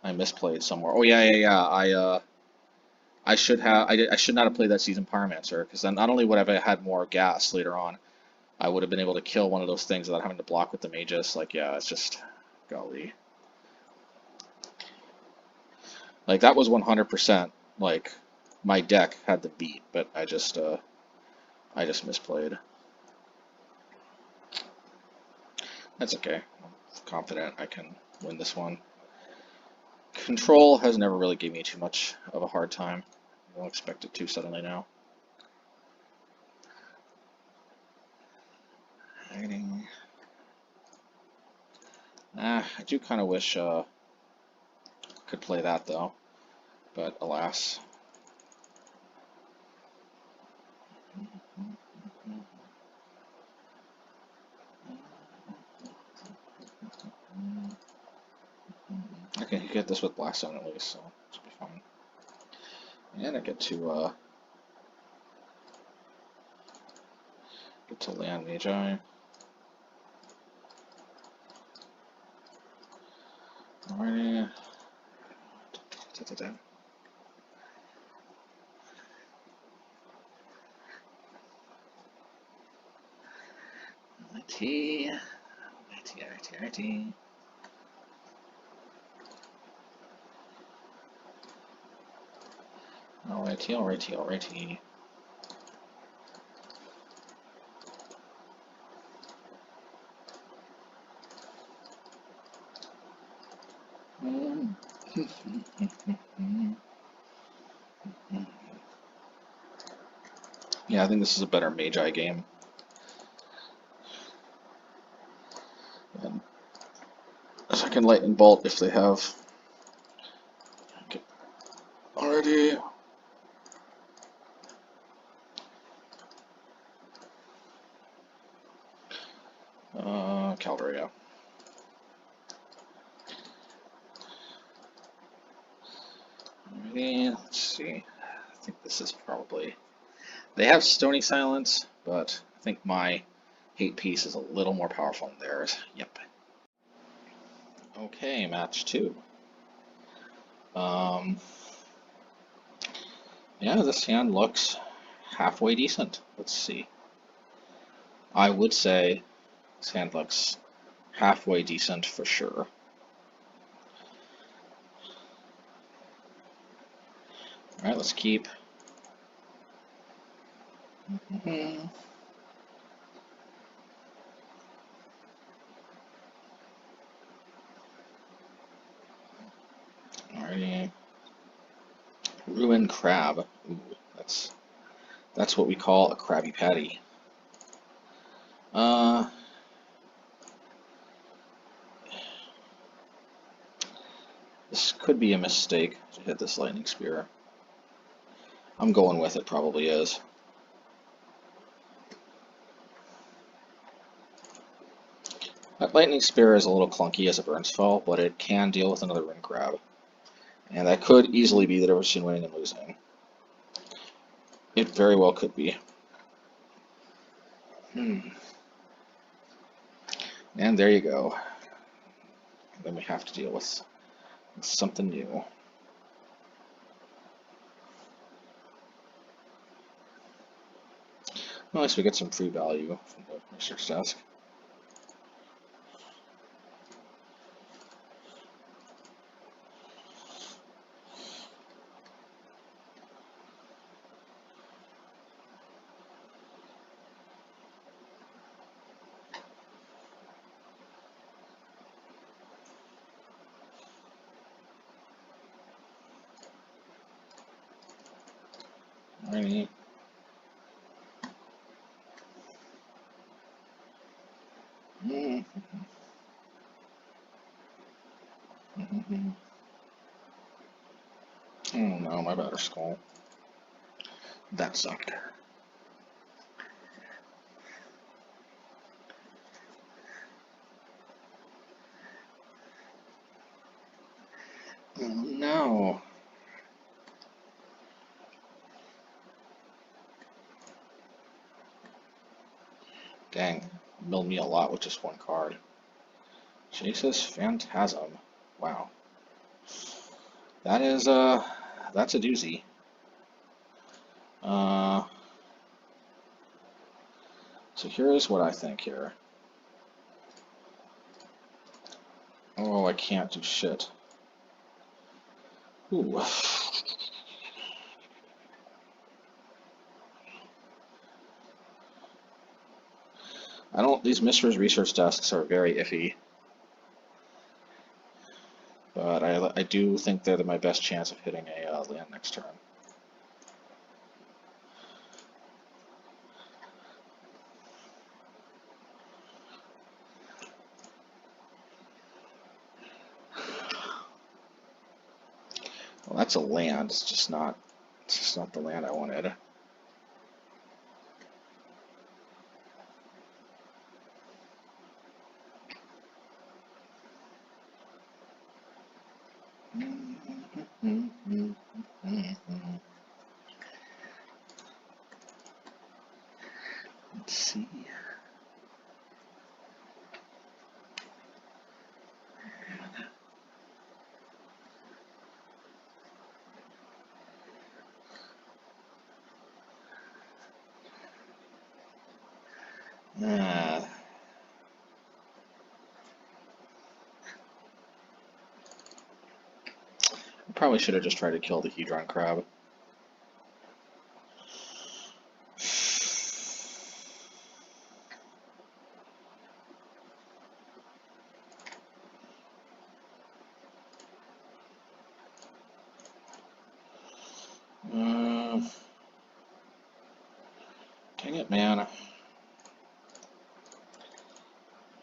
misplayed somewhere. Oh yeah. I should not have played that Seasoned Pyromancer, because then not only would I have had more gas later on, I would have been able to kill one of those things without having to block with the Magus. Like, yeah, it's just, golly. Like, that was 100%, like, my deck had the beat, but I just misplayed. That's okay. I'm confident I can win this one. Control has never really given me too much of a hard time. I don't expect it to suddenly now. Hiding. I do kind of wish I could play that though, but alas. I can get this with Blast Zone at least, so it should be fine. And I get to land Magi. Alrighty. IT. Alrighty. Yeah, I think this is a better Magi game. And second Lightning Bolt if they have. Okay. Already. Kaldra, yeah. Alrighty, let's see. I think this is probably. They have Stony Silence, but I think my hate piece is a little more powerful than theirs. Yep. Okay, match 2. Yeah, this hand looks halfway decent. Let's see. I would say this hand looks halfway decent for sure. Alright, let's keep. Alrighty. Ruined Crab. Ooh, that's what we call a Krabby Patty. This could be a mistake to hit this Lightning Spear. I'm going with it, probably is. That Lightning Spear is a little clunky as a burn spell, but it can deal with another Ruined Crab. And that could easily be the difference between winning and losing. It very well could be. And there you go. And then we have to deal with something new. Well, at least we get some free value from the research desk. Alrighty. Oh no, my Batterskull. That sucked. Oh no. Dang, milled me a lot with just one card. Jesus Phantasm. Wow. That is that's a doozy. So here's what I think here. Oh, I can't do shit. Ooh. I don't. These Mishra's research desks are very iffy, but I do think they're my best chance of hitting a land next turn. Well, that's a land. It's just not. It's just not the land I wanted. Let's see. I probably should have just tried to kill the Hedron Crab. Dang it, man. I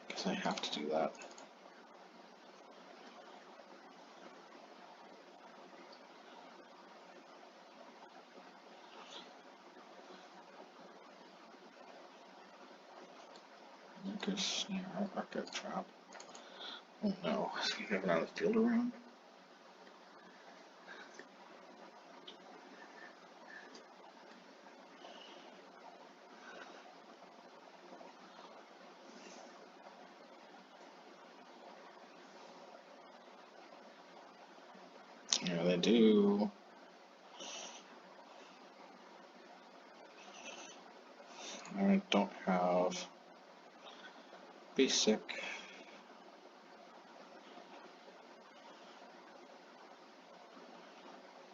guess I have to do that. Snare, Archive Trap. Oh no, is he having out of the field around? Yeah, they do. I don't have basic.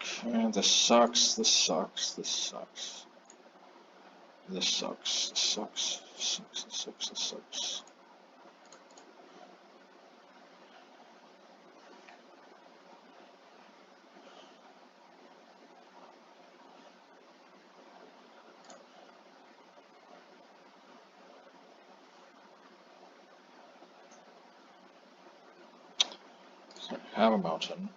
Okay, this sucks, this sucks, this sucks. This sucks, this sucks, this sucks, this sucks, this sucks. So I have a mountain.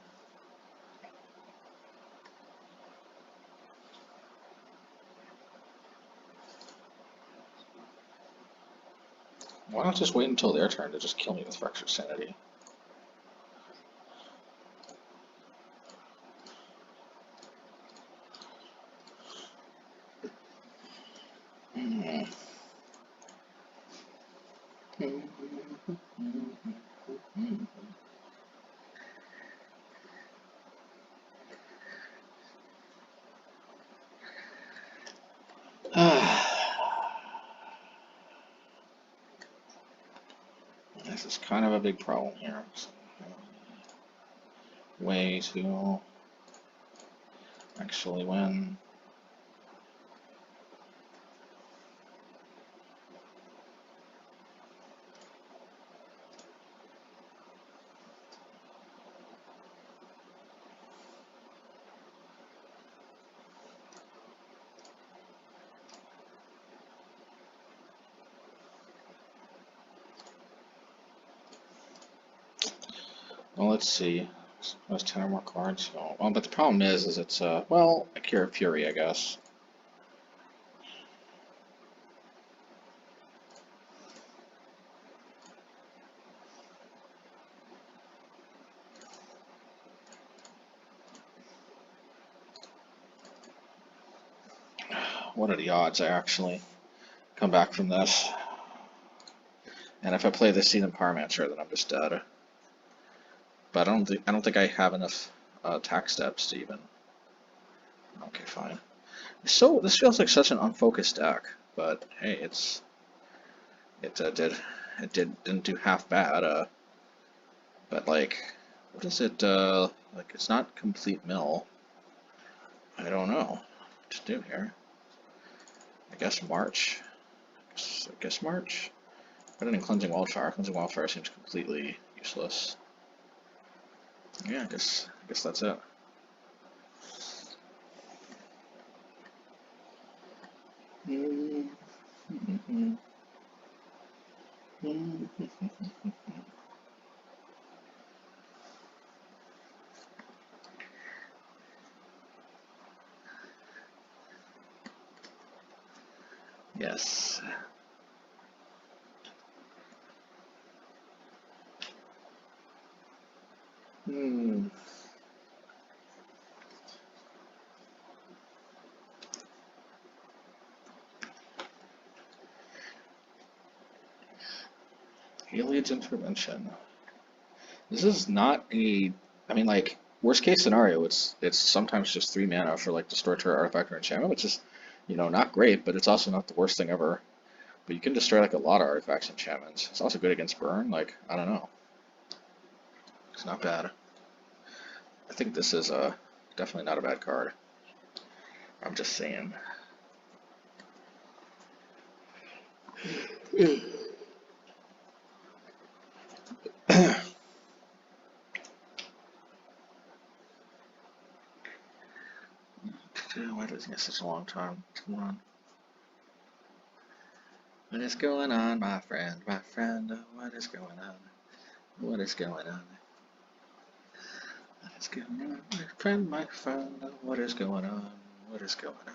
Why not just wait until their turn to just kill me with Fractured Sanity? This is kind of a big problem here. Way to actually win. Well, let's see. There's 10 or more cards. So, well, but the problem is it's well, a Cure of Fury, I guess. What are the odds I actually come back from this? And if I play this Seasoned Pyromancer, then I'm just dead. But I don't think I have enough attack steps to even. Okay, fine. So this feels like such an unfocused deck, but hey, didn't do half bad. But like, what is it? Like it's not complete mill. I don't know what to do here. I guess March. I guess March. Put it in Cleansing Wildfire. Cleansing Wildfire seems completely useless. Yeah, I guess that's it. Yes. Alien's Intervention. This is not a. I mean, like, worst case scenario, it's sometimes just 3 mana for like destroy turret artifact or enchantment, which is, not great, but it's also not the worst thing ever. But you can destroy like a lot of artifacts and enchantments. It's also good against burn. Like, I don't know. It's not bad. I think this is definitely not a bad card. I'm just saying. Why does it get such a long time? Come on. What is going on, my friend? My friend, what is going on? What is going on? What is going on, my friend, my friend? What is going on? What is going on?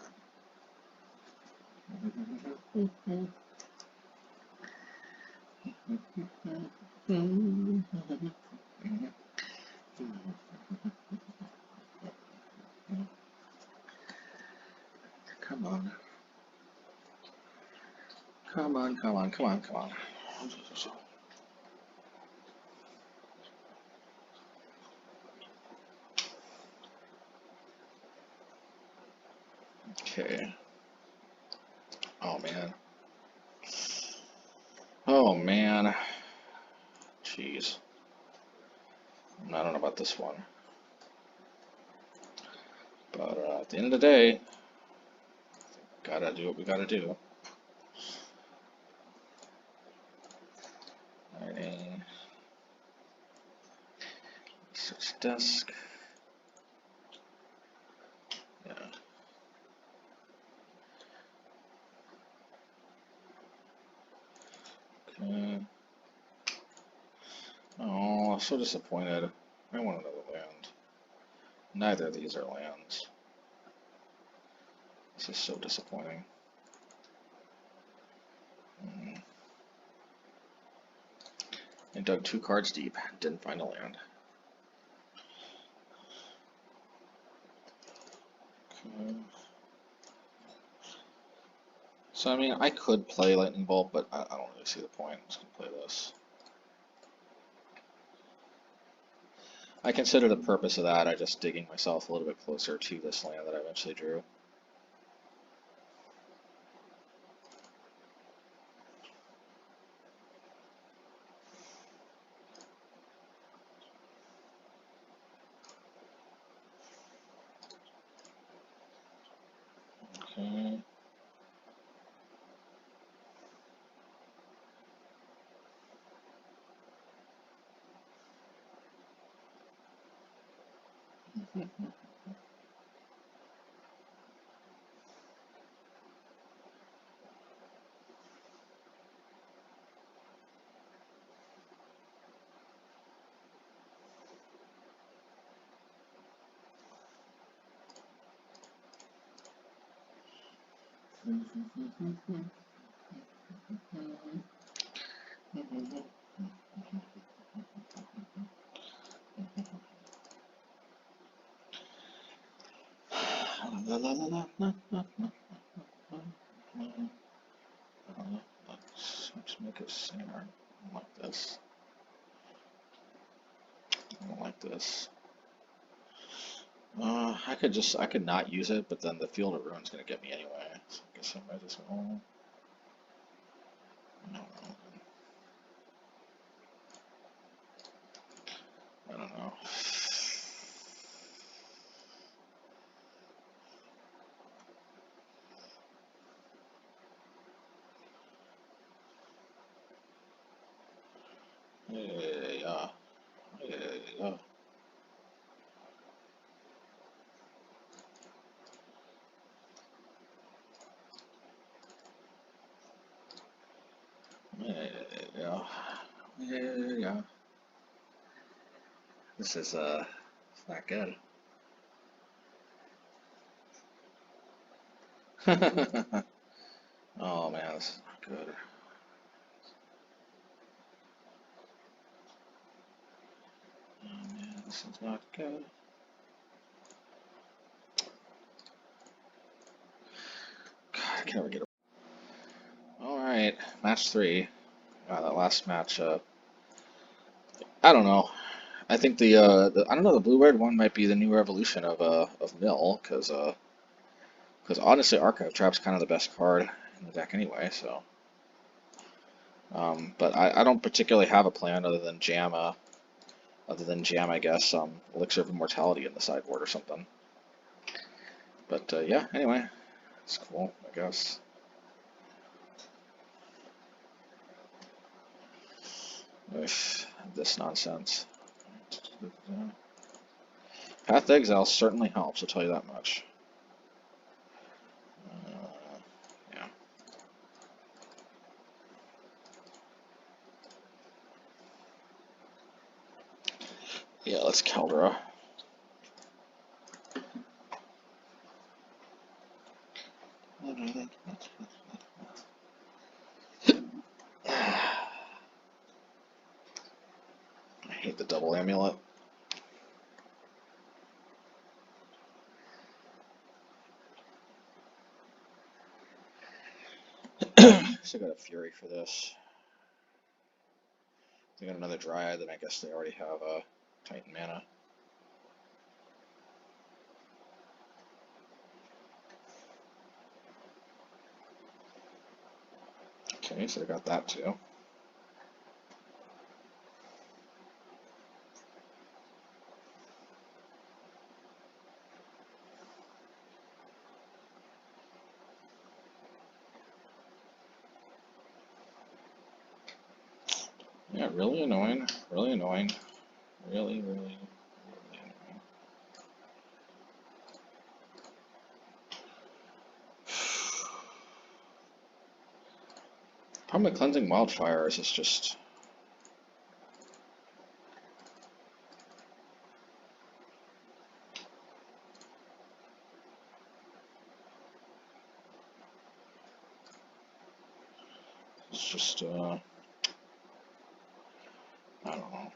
Come on. Come on, come on, come on, come on. Okay. Oh man. Oh man. Jeez. I don't know about this one. But at the end of the day, gotta do what we gotta do. Alrighty. Switch desk. Yeah. Okay. Oh, so disappointed. I want another land. Neither of these are lands. This is so disappointing. I dug 2 cards deep, didn't find a land. Okay. So, I mean, I could play Lightning Bolt, but I don't really see the point. I'm just going to play this. I consider the purpose of that, I just digging myself a little bit closer to this land that I eventually drew. Okay. Let's make it center. I don't like this. I don't like this. I could not use it, but then the Field of Ruin's gonna get me anyway. So I guess I might as well. No, I don't know. Yeah. Yeah. Yeah. Yeah. This is it's not good. Oh man, this is not good. Oh man, this is not good. God, I can't ever get it. All right, match 3. That last match. I don't know. I think I don't know, the blue-red one might be the new evolution of Mill, because honestly Archive Trap's kind of the best card in the deck anyway. So, but I don't particularly have a plan other than jam, I guess, Elixir of Immortality in the sideboard or something. But yeah, anyway, it's cool, I guess. Ugh, this nonsense. Path to Exile certainly helps, I'll tell you that much. Yeah. Yeah, let's Kaldra. I hate the double amulet. Still got a Fury for this. They got another Dryad, then I guess they already have a Titan mana. Okay, so they got that too. Yeah, really annoying. Really annoying. Really, really, really annoying. Problem with Cleansing Wildfire is it's just... I don't know.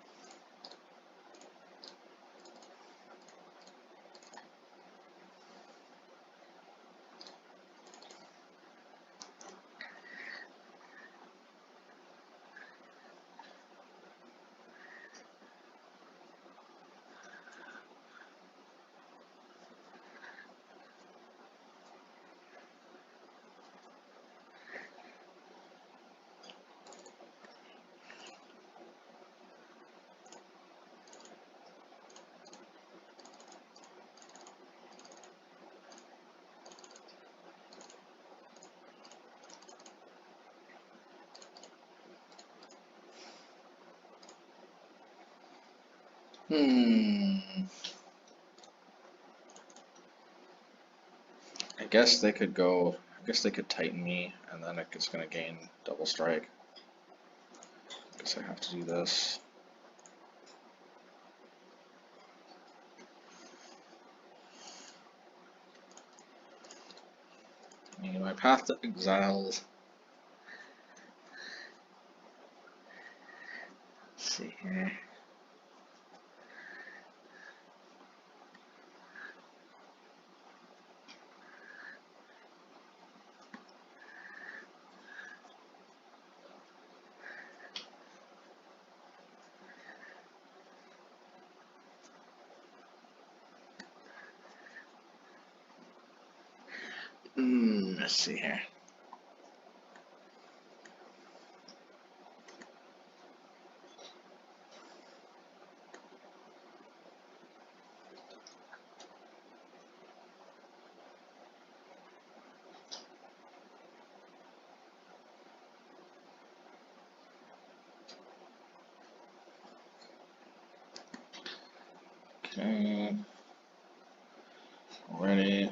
I guess they could go... I guess they could Titan me, and then it's going to gain double strike. I guess I have to do this. My Path to Exile. Let's see here. Let's see here. Okay. Ready.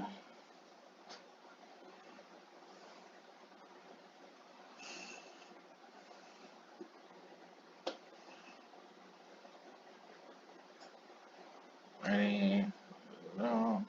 Ready. No.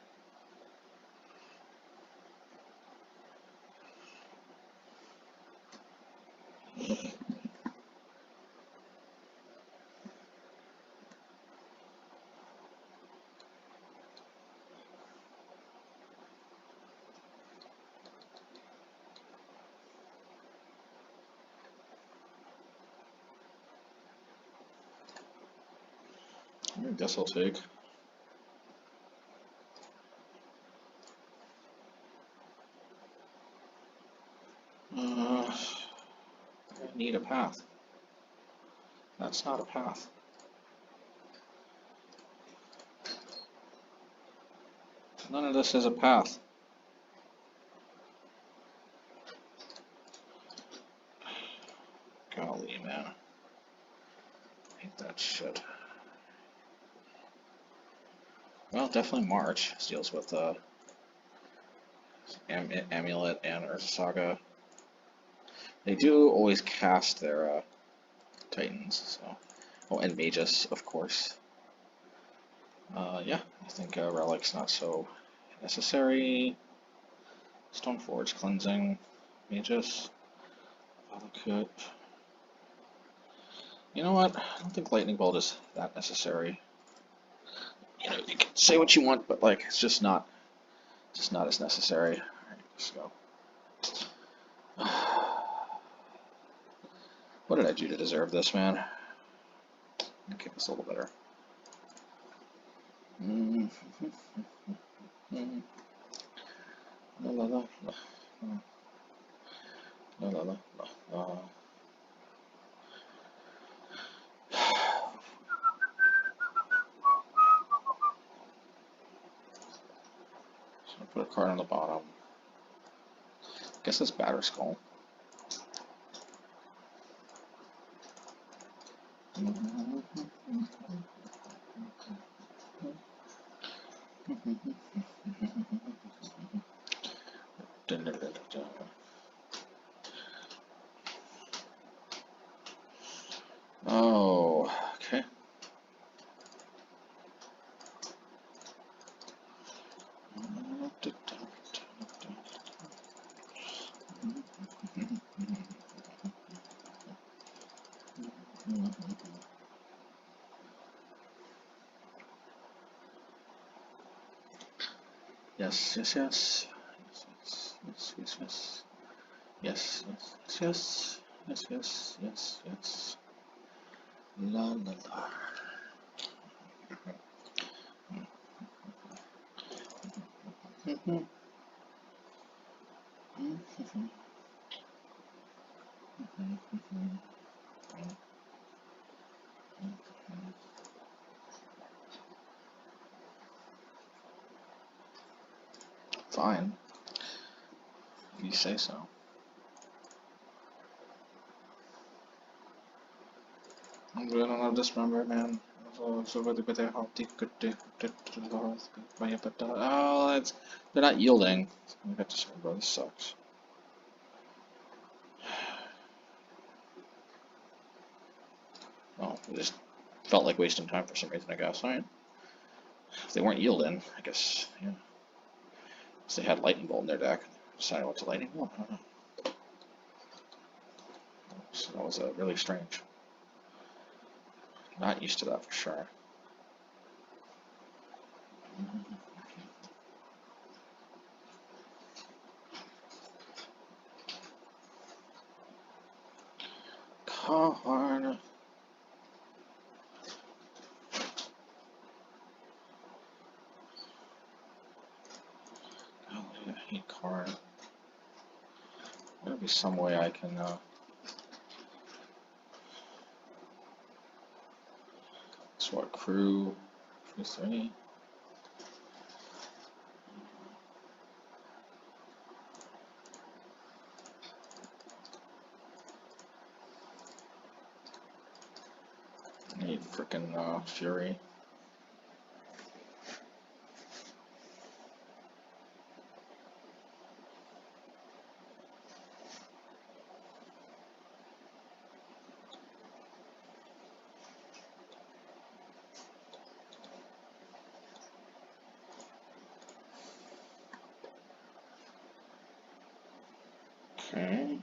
I guess I'll take. I need a path. That's not a path. None of this is a path. Golly, man. I hate that shit. Well, definitely March deals with Amulet and Urza Saga. They do always cast their Titans, so. Oh, and Magus, of course. Yeah, I think Relic's not so necessary. Stoneforge, Cleansing, Magus, Valakut. You know what? I don't think Lightning Bolt is that necessary. You know, you can say what you want, but like, it's just not as necessary. Alright, let's go. What did I do to deserve this, man? Okay, this a little better. La la la la la la la. So I put a card on the bottom. I guess it's Batterskull. Oh, okay. Yes, yes, yes. Yes, yes, yes. Yes, yes, yes, yes, yes, yes, yes. La la la. Fine. If you say so. I'm gonna not dismember, man. Oh, that's, they're not yielding. I got dismember. This sucks. Oh, it just felt like wasting time for some reason, I guess. Alright. If they weren't yielding, I guess, yeah. If they had Lightning Bolt in their deck, decided what to Lightning Bolt. I don't know. So that was really strange. Not used to that for sure. Card. Oh, I hate card. There'll be some way I can swap crew for 3. I need frickin' Fury. Okay.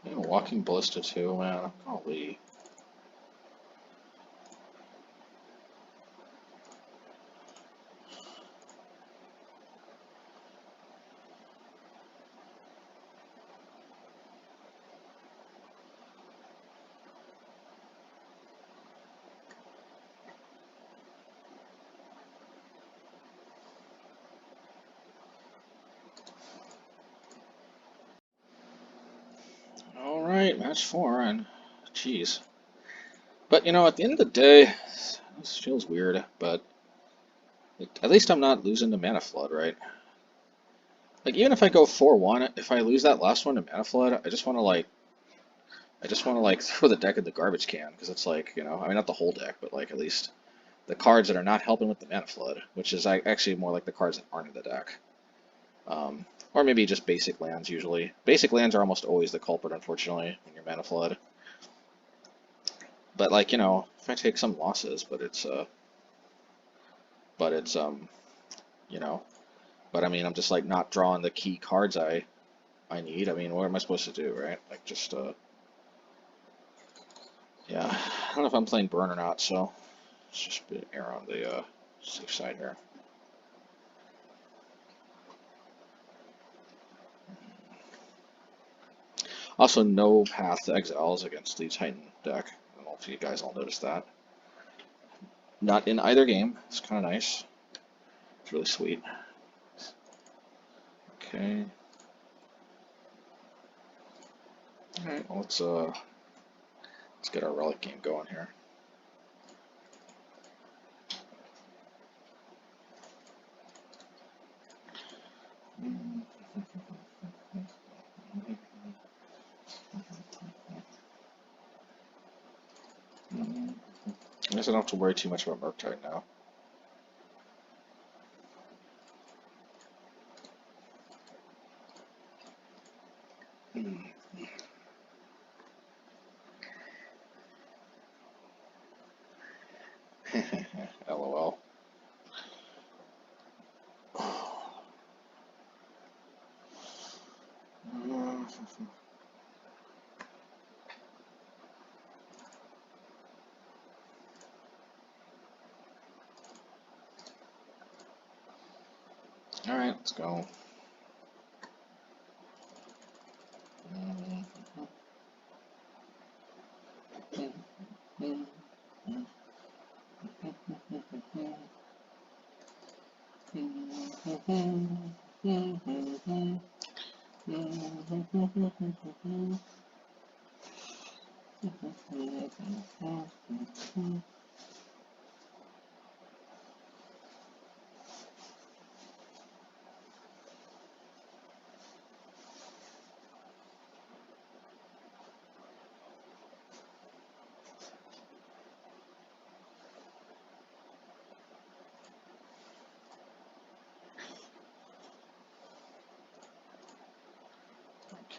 Yeah, Walking Ballista too, man. Golly. Alright, match 4, and jeez. But you know, at the end of the day, this feels weird, but at least I'm not losing to Mana Flood, right? Like, even if I go 4-1, if I lose that last one to Mana Flood, I just want to like throw the deck in the garbage can, because it's like, you know, I mean, not the whole deck, but like at least the cards that are not helping with the Mana Flood, which is actually more like the cards that aren't in the deck. Or maybe just basic lands usually. Basic lands are almost always the culprit, unfortunately, when you're Mana Flood. But like, you know, if I take some losses, but it's you know, but I mean, I'm just like not drawing the key cards I need. I mean, what am I supposed to do, right? Like just yeah, I don't know if I'm playing burn or not, so let's just err on the safe side here. Also, no path to exiles against the Titan deck. I don't know if you guys all noticed that. Not in either game. It's kind of nice. It's really sweet. Okay. All right. Well, let's get our relic game going here. I guess I don't have to worry too much about Murktide now. LOL. All right, let's go.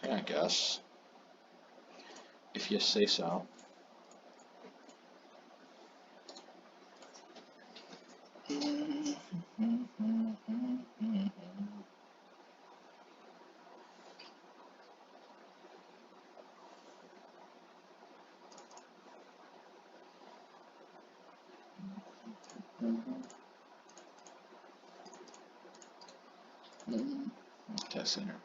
Okay, I guess. If you say so. Test in here.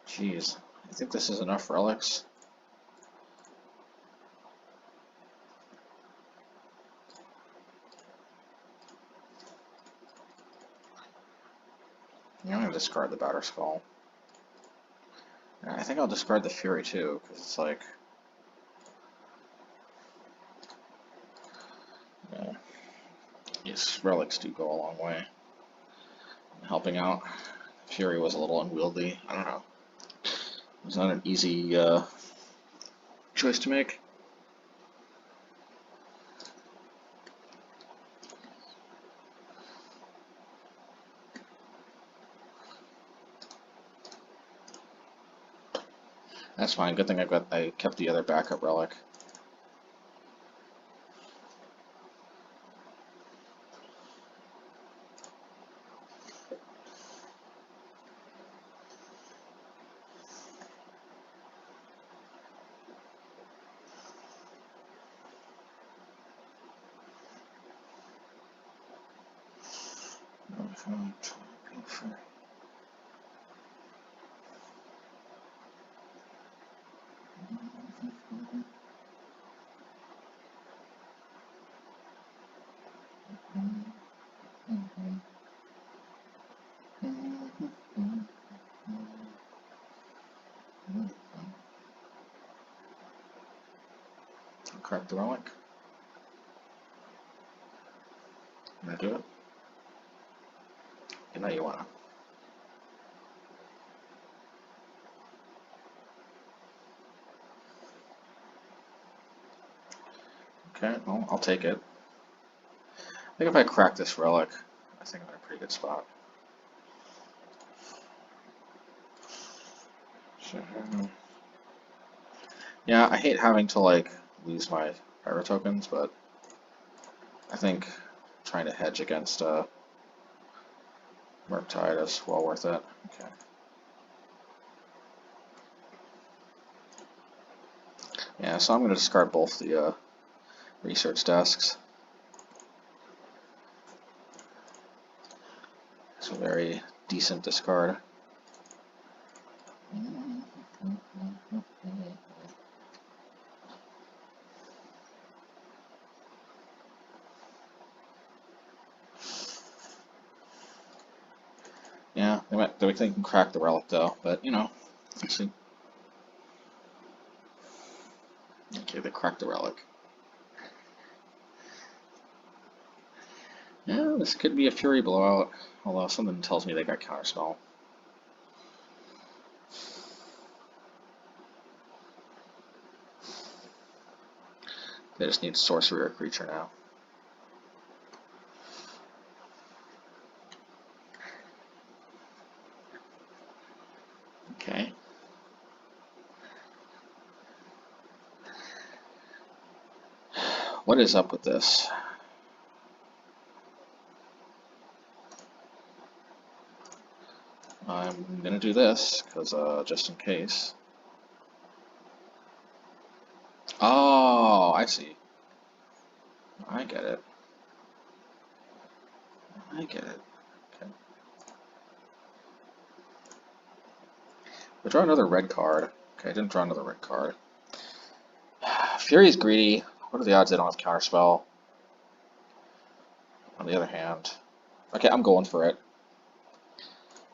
Jeez, I think this is enough relics. I'm gonna discard the Batterskull. I think I'll discard the Fury too, because it's like, yeah, these relics do go a long way in helping out. Fury was a little unwieldy. I don't know. It was not an easy choice to make. That's fine. Good thing I kept the other backup relic. Crack the relic. Can I do it? You know you wanna. Okay, well, I'll take it. I think if I crack this relic, I think I'm in a pretty good spot. Sure. Yeah, I hate having to like lose my pyro tokens, but I think trying to hedge against Murktide is well worth it. Okay. Yeah, so I'm going to discard both the research desks. It's a very decent discard. Yeah, they can crack the relic though, but you know, let's see. Okay, they cracked the relic. Yeah, this could be a Fury blowout, although something tells me they got Counterspell. They just need sorcery or creature now. Okay. What is up with this? I'm gonna do this, because just in case. Oh, I see. I get it. I get it. Okay. I draw another red card. Okay, I didn't draw another red card. Fury's greedy. What are the odds they don't have Counterspell? On the other hand, okay, I'm going for it.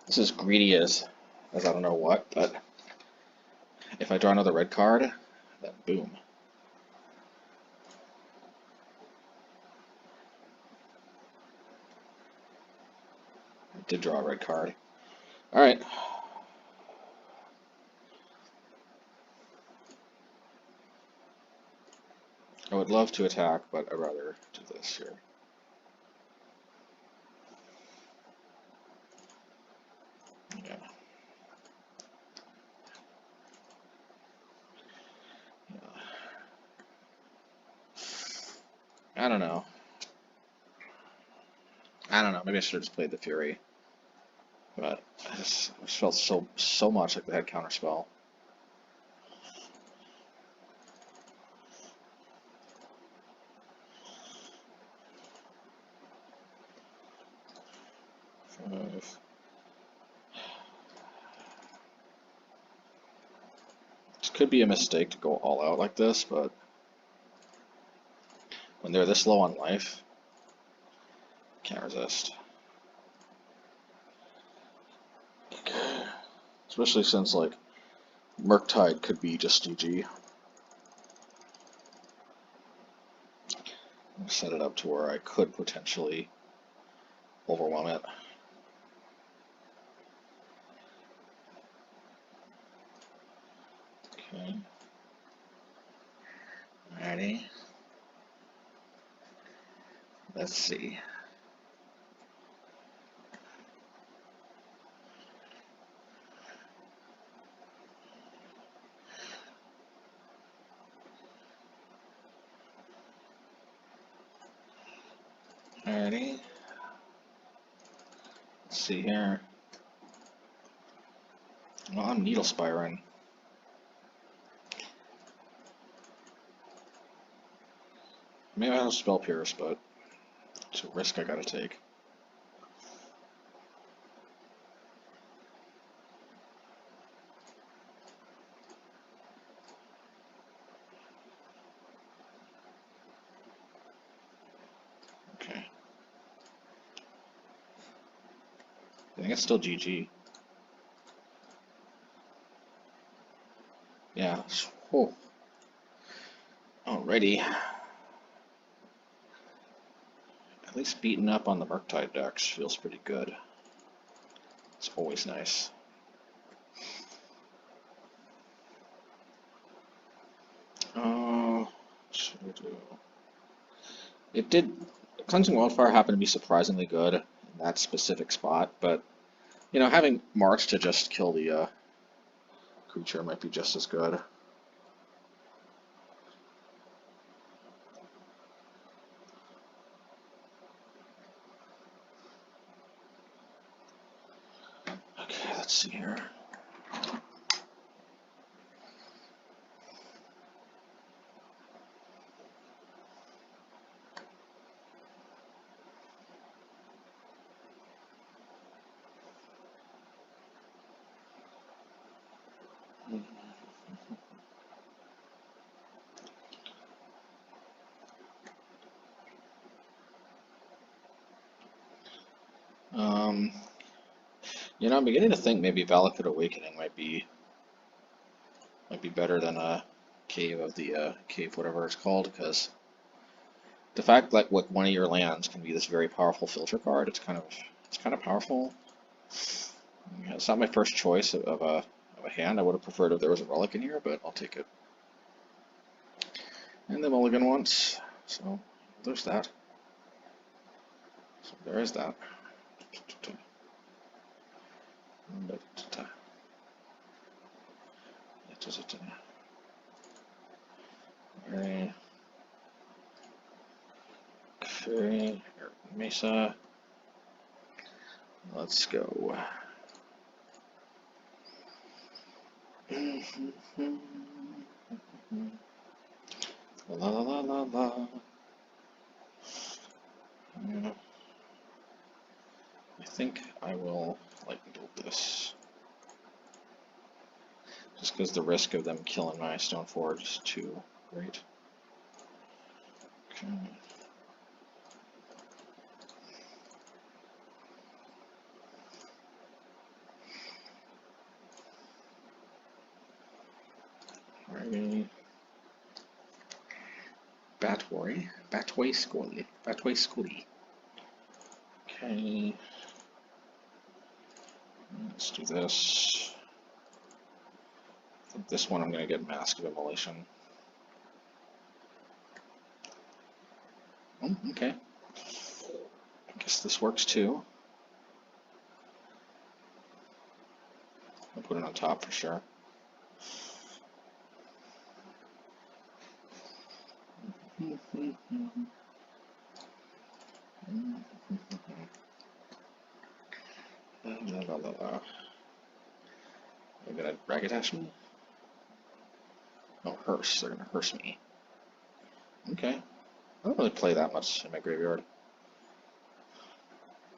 This is greedy as I don't know what, but if I draw another red card, then boom. I did draw a red card. Alright. I would love to attack, but I'd rather do this here. Yeah. I don't know. Maybe I should have just played the Fury. But I just felt so much like they had Counterspell. This could be a mistake to go all out like this, but when they're this low on life, can't resist. Especially since like Murktide could be just GG. Set it up to where I could potentially overwhelm it. Okay. Alrighty. Let's see. Alrighty. Let's see here. Well, I'm Needle Spiring. Maybe I'll Spell Pierce, but it's a risk I gotta take. Okay. I think it's still GG. Yeah. Oh. Alrighty. At least beating up on the Murktide decks feels pretty good. It's always nice. What should we do? It did. Cleansing Wildfire happened to be surprisingly good in that specific spot, but you know, having March to just kill the creature might be just as good. Okay, let's see here. You know, I'm beginning to think maybe Valakut Awakening might be better than a Cave of the Cave, whatever it's called, because the fact that like one of your lands can be this very powerful filter card, it's kind of powerful. Yeah, it's not my first choice of a hand. I would have preferred if there was a relic in here, but I'll take it. And the mulligan once, so there's that. So there is that. Okay, Arid Mesa. Let's go. La la la la la. Yeah. I think I will lightning bolt this. Just because the risk of them killing my Stoneforge is too great. Okay. Alrighty. Batterskull. Okay. Let's do this. I think this one I'm going to get Mask of Immolation. Oh, okay. I guess this works too. I'll put it on top for sure. They're gonna Ragadash me? Oh, hearse. They're gonna hearse me. Okay. I don't really play that much in my graveyard.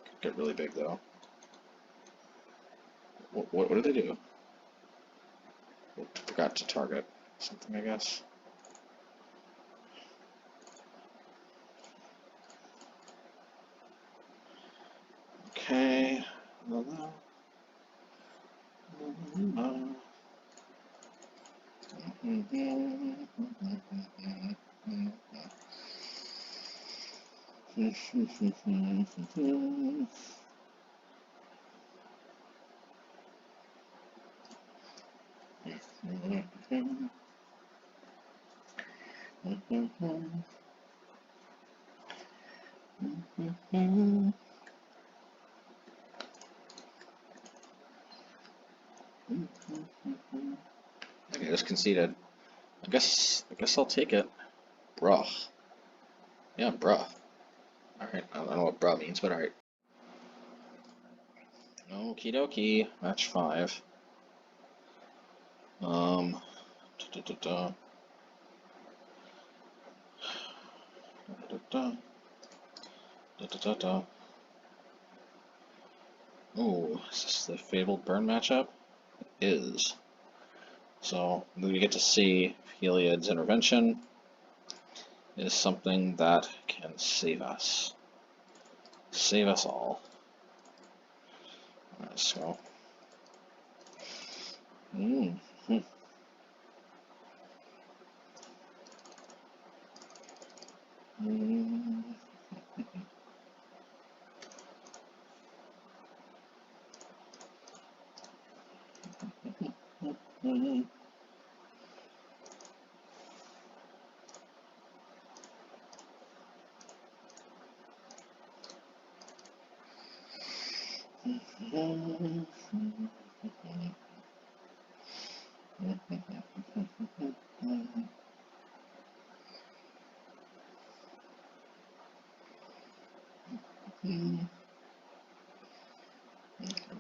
Could get really big though. What did they do? Forgot to target something, I guess. Okay. Okay, just conceded. I guess I'll take it. Bruh. Yeah, bruh. Alright, I don't know what bra means, but alright. Okie dokie, match 5. Um, da, da, da, da, da, da, da, da, da. Ooh, is this the Fabled Burn matchup? It is. So we get to see if Heliod's intervention is something that can save us. Save us all. Alright, so. Mm -hmm. Mm -hmm.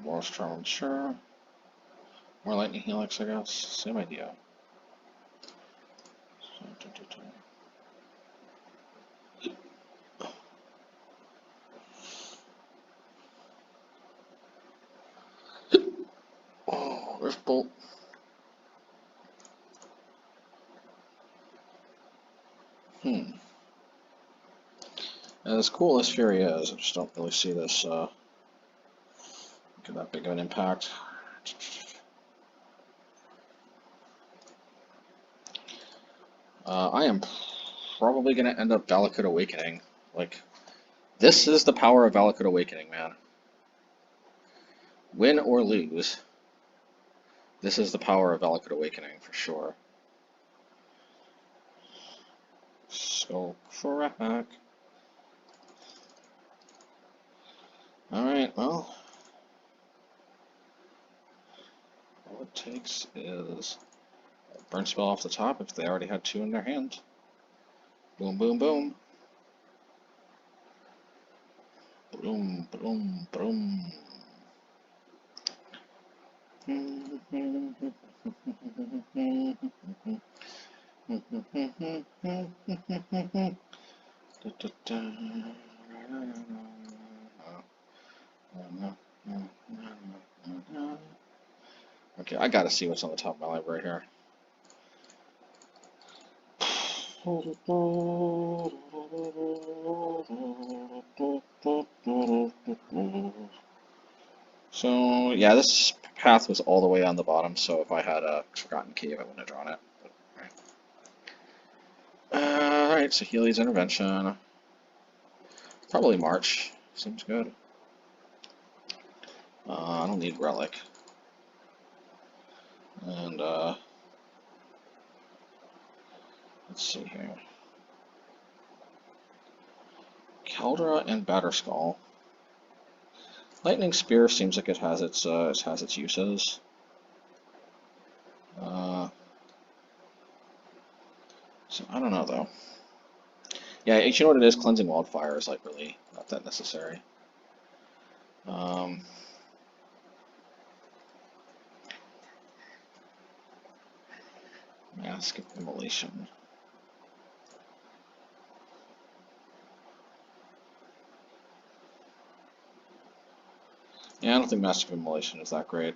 Boros Charm, sure. More Lightning Helix, I guess. Same idea. Oh, Rift Bolt. As cool as Fury is, I just don't really see this give that big of an impact. I am probably going to end up Valakut Awakening. Like, this is the power of Valakut Awakening, man. Win or lose, this is the power of Valakut Awakening for sure. So crack. Alright, well, all it takes is a burn spell off the top if they already had 2 in their hand. Boom, boom, boom. Boom, boom, boom. Okay, I gotta see what's on the top of my library here. So, yeah, this path was all the way on the bottom, so if I had a Forgotten Cave, I wouldn't have drawn it. Alright, so Healy's Intervention. Probably March. Seems good. I don't need Relic. And, let's see here. Kaldra and Batterskull. Lightning Spear seems like it has its uses. So I don't know though. Yeah, you know what it is? Cleansing Wildfire is like really not that necessary. Mask of Immolation. Yeah, I don't think Mask of Immolation is that great.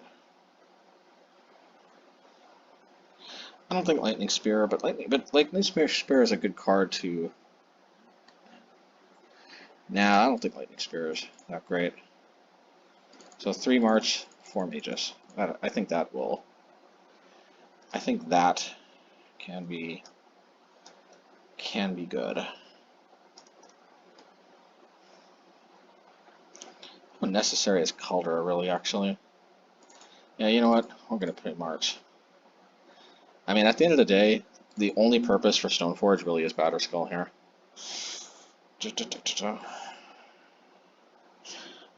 I don't think Lightning Spear, but Lightning Spear is a good card to. Nah, I don't think Lightning Spear is that great. So 3 March, 4 Mages. I think that will. I think that can be good. How necessary is Kaldra really, actually? Yeah, you know what? We're gonna put March. I mean, at the end of the day, the only purpose for Stoneforge really is Batterskull here.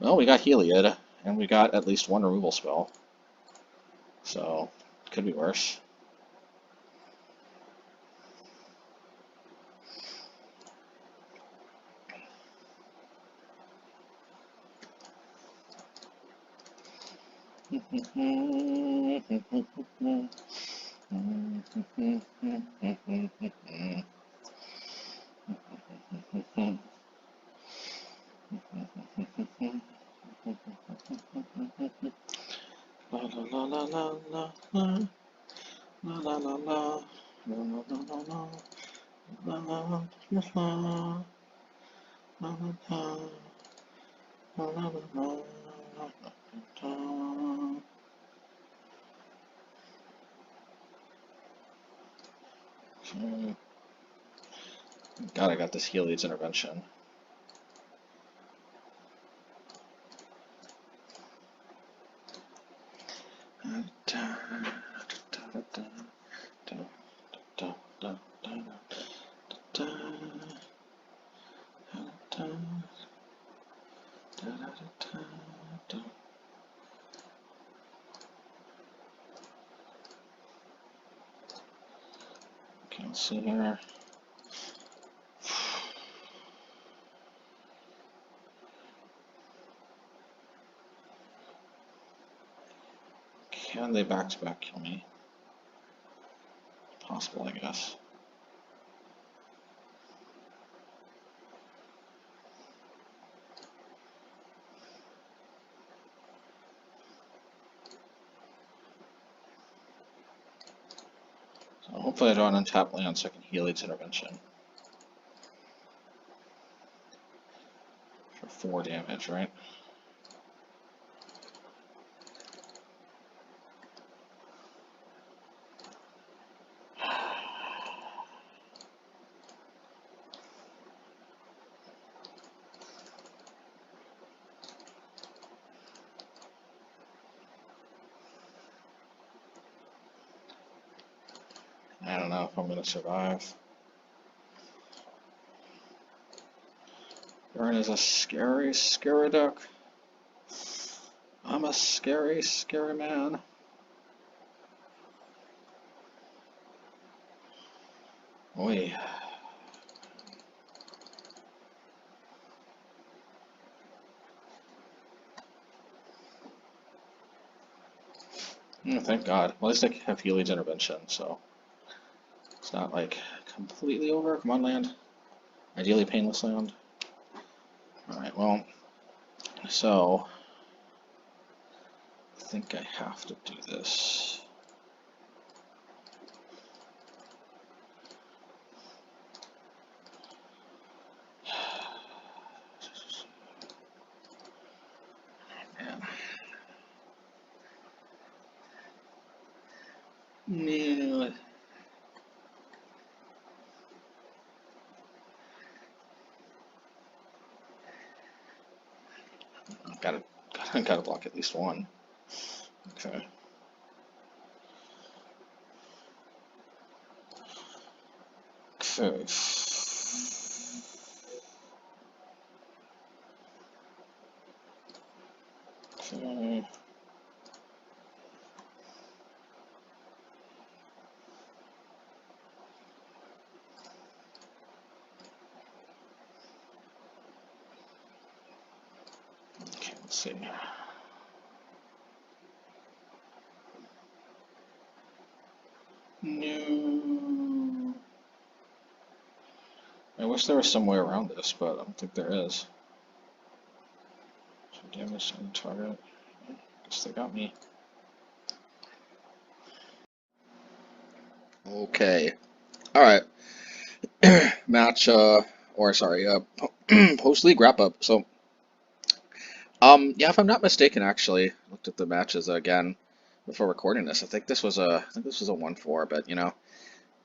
Well, we got Heliod, and we got at least 1 removal spell. So, could be worse. God, I got this Heliod's Intervention. Okay, let's see here. Can they back-to-back kill me? Possible, I guess. So hopefully I don't untap land so I can heal its intervention. For 4 damage, right? I don't know if I'm going to survive. Burn is a scary, scary duck. I'm a scary, scary man. Oi. Thank God. Well, at least I have Heliod's Intervention, so it's not like completely over. Come on, land. Ideally painless land. Alright, well, so I think I have to do this. Man. No. Gotta block at least one. Okay. Okay. Okay. Okay, let's see. No. I wish there was some way around this, but I don't think there is. So damage on the target. Guess they got me. Okay. Alright. Match, post-league wrap-up. So, yeah, if I'm not mistaken, actually, I looked at the matches again before recording this. I think this was a 1-4, but you know.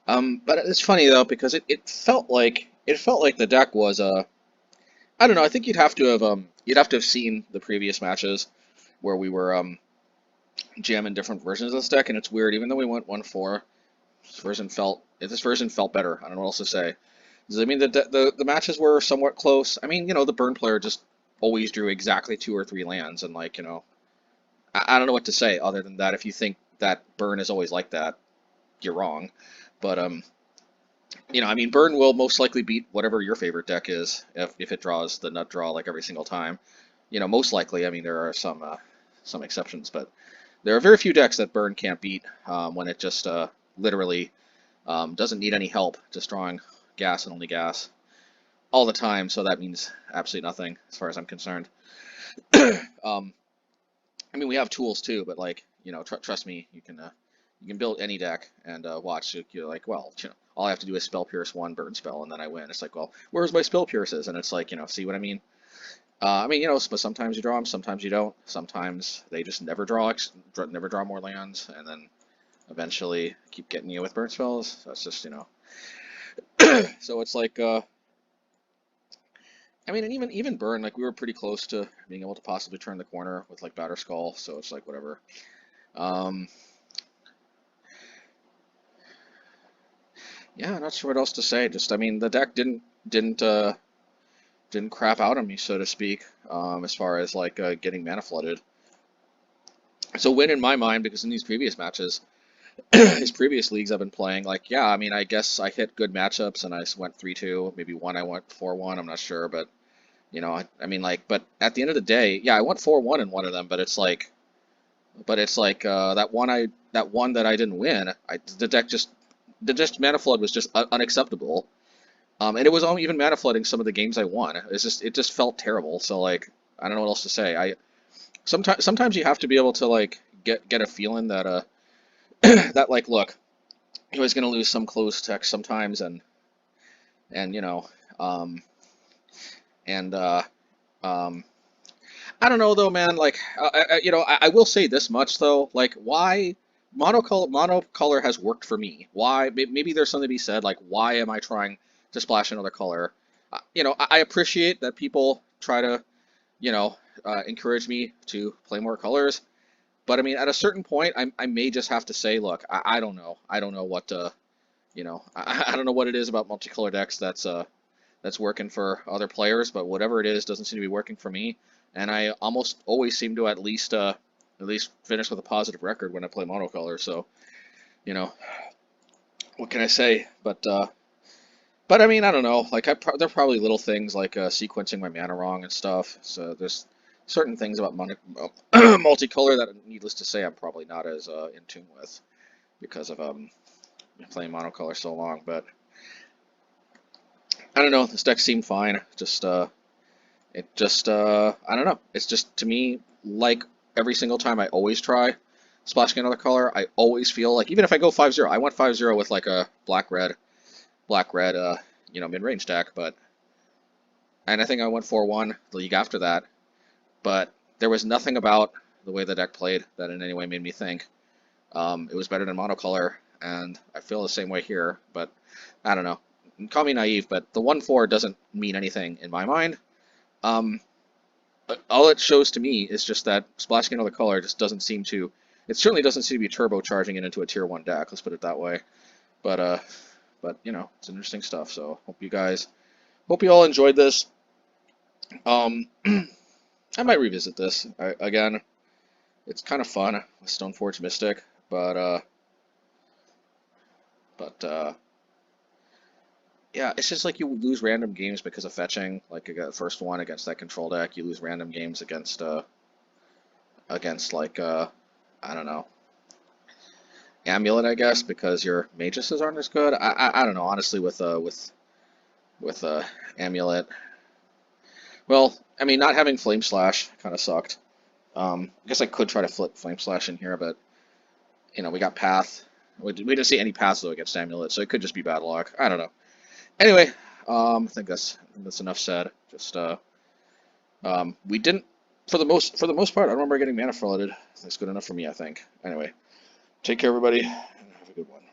But it's funny though because it felt like the deck was I don't know. I think you'd have to have seen the previous matches where we were jamming different versions of this deck, and it's weird. Even though we went 1-4, this version felt better. I don't know what else to say. I mean, the matches were somewhat close. I mean, you know, the burn player just always drew exactly 2 or 3 lands, and like, you know, I don't know what to say other than that. If you think that burn is always like that, you're wrong. But you know, I mean, burn will most likely beat whatever your favorite deck is if it draws the nut draw like every single time. You know, most likely. I mean, there are some exceptions, but there are very few decks that burn can't beat when it just literally doesn't need any help, just drawing gas and only gas all the time. So that means absolutely nothing as far as I'm concerned. I mean, we have tools too, but like, you know, trust me, you can build any deck and watch. You're like, well, you know, all I have to do is spell pierce one burn spell and then I win. It's like, well, where's my spell pierces? And it's like, you know, see what I mean? I mean, you know, but sometimes you draw them, sometimes you don't. Sometimes they just never draw more lands, and then eventually keep getting you with burn spells. So it's just, you know. So it's like, I mean, and even burn, like we were pretty close to being able to possibly turn the corner with like Batterskull. So it's like whatever. Yeah, not sure what else to say. Just, I mean, the deck didn't crap out on me, so to speak, as far as like getting mana flooded. It's a win in my mind because in these previous matches, his previous leagues I've been playing, like, yeah, I mean, I guess I hit good matchups and I went 3-2, maybe one I went 4-1, I'm not sure, but, you know, I mean, like, but at the end of the day, yeah, I went 4-1 in one of them, but it's like that one that I didn't win, the just mana flood was just unacceptable. And it was even mana flooding some of the games I won. It just felt terrible. So like, I don't know what else to say. Sometimes you have to be able to like get a feeling that that like, look, he was gonna lose some close text sometimes, and you know, and I don't know though, man. Like, you know, I will say this much though. Like, why monocolor has worked for me? Why? Maybe there's something to be said. Like, why am I trying to splash another color? You know, I appreciate that people try to, you know, encourage me to play more colors. But I mean, at a certain point, I may just have to say, look, I don't know. I don't know what you know, I don't know what it is about multicolor decks that's working for other players, but whatever it is doesn't seem to be working for me. And I almost always seem to at least finish with a positive record when I play monocolor. So, you know, what can I say? But I mean, I don't know. Like, there are probably little things like sequencing my mana wrong and stuff. So there's certain things about multicolor that, needless to say, I'm probably not as in tune with because of playing monocolor so long. But I don't know. This deck seemed fine. Just I don't know. It's just, to me, like every single time I always try splashing another color, I always feel like, even if I go 5-0, I went 5-0 with like a black-red, you know, mid-range deck, and I think I went 4-1 the league after that, but there was nothing about the way the deck played that in any way made me think it was better than monocolor, and I feel the same way here, but I don't know. Call me naive, but the 1-4 doesn't mean anything in my mind. But all it shows to me is just that splashing another color just doesn't seem to, it certainly doesn't seem to be turbocharging it into a tier 1 deck, let's put it that way. But you know, it's interesting stuff, so hope you all enjoyed this. I might revisit this. Again, it's kind of fun with Stoneforge Mystic, but yeah, it's just like you lose random games because of fetching. Like, the first one against that control deck, you lose random games against like I don't know, Amulet, I guess, because your mages aren't as good. I don't know, honestly, with Amulet. Well, I mean, not having Flame Slash kind of sucked. I guess I could try to flip Flame Slash in here, but you know, we got Path. We didn't see any paths though against Amulet, so it could just be bad luck. I don't know. Anyway, I think that's enough said. Just we didn't, for the most part, I don't remember getting mana flooded. That's good enough for me, I think. Anyway, take care, everybody, and have a good one.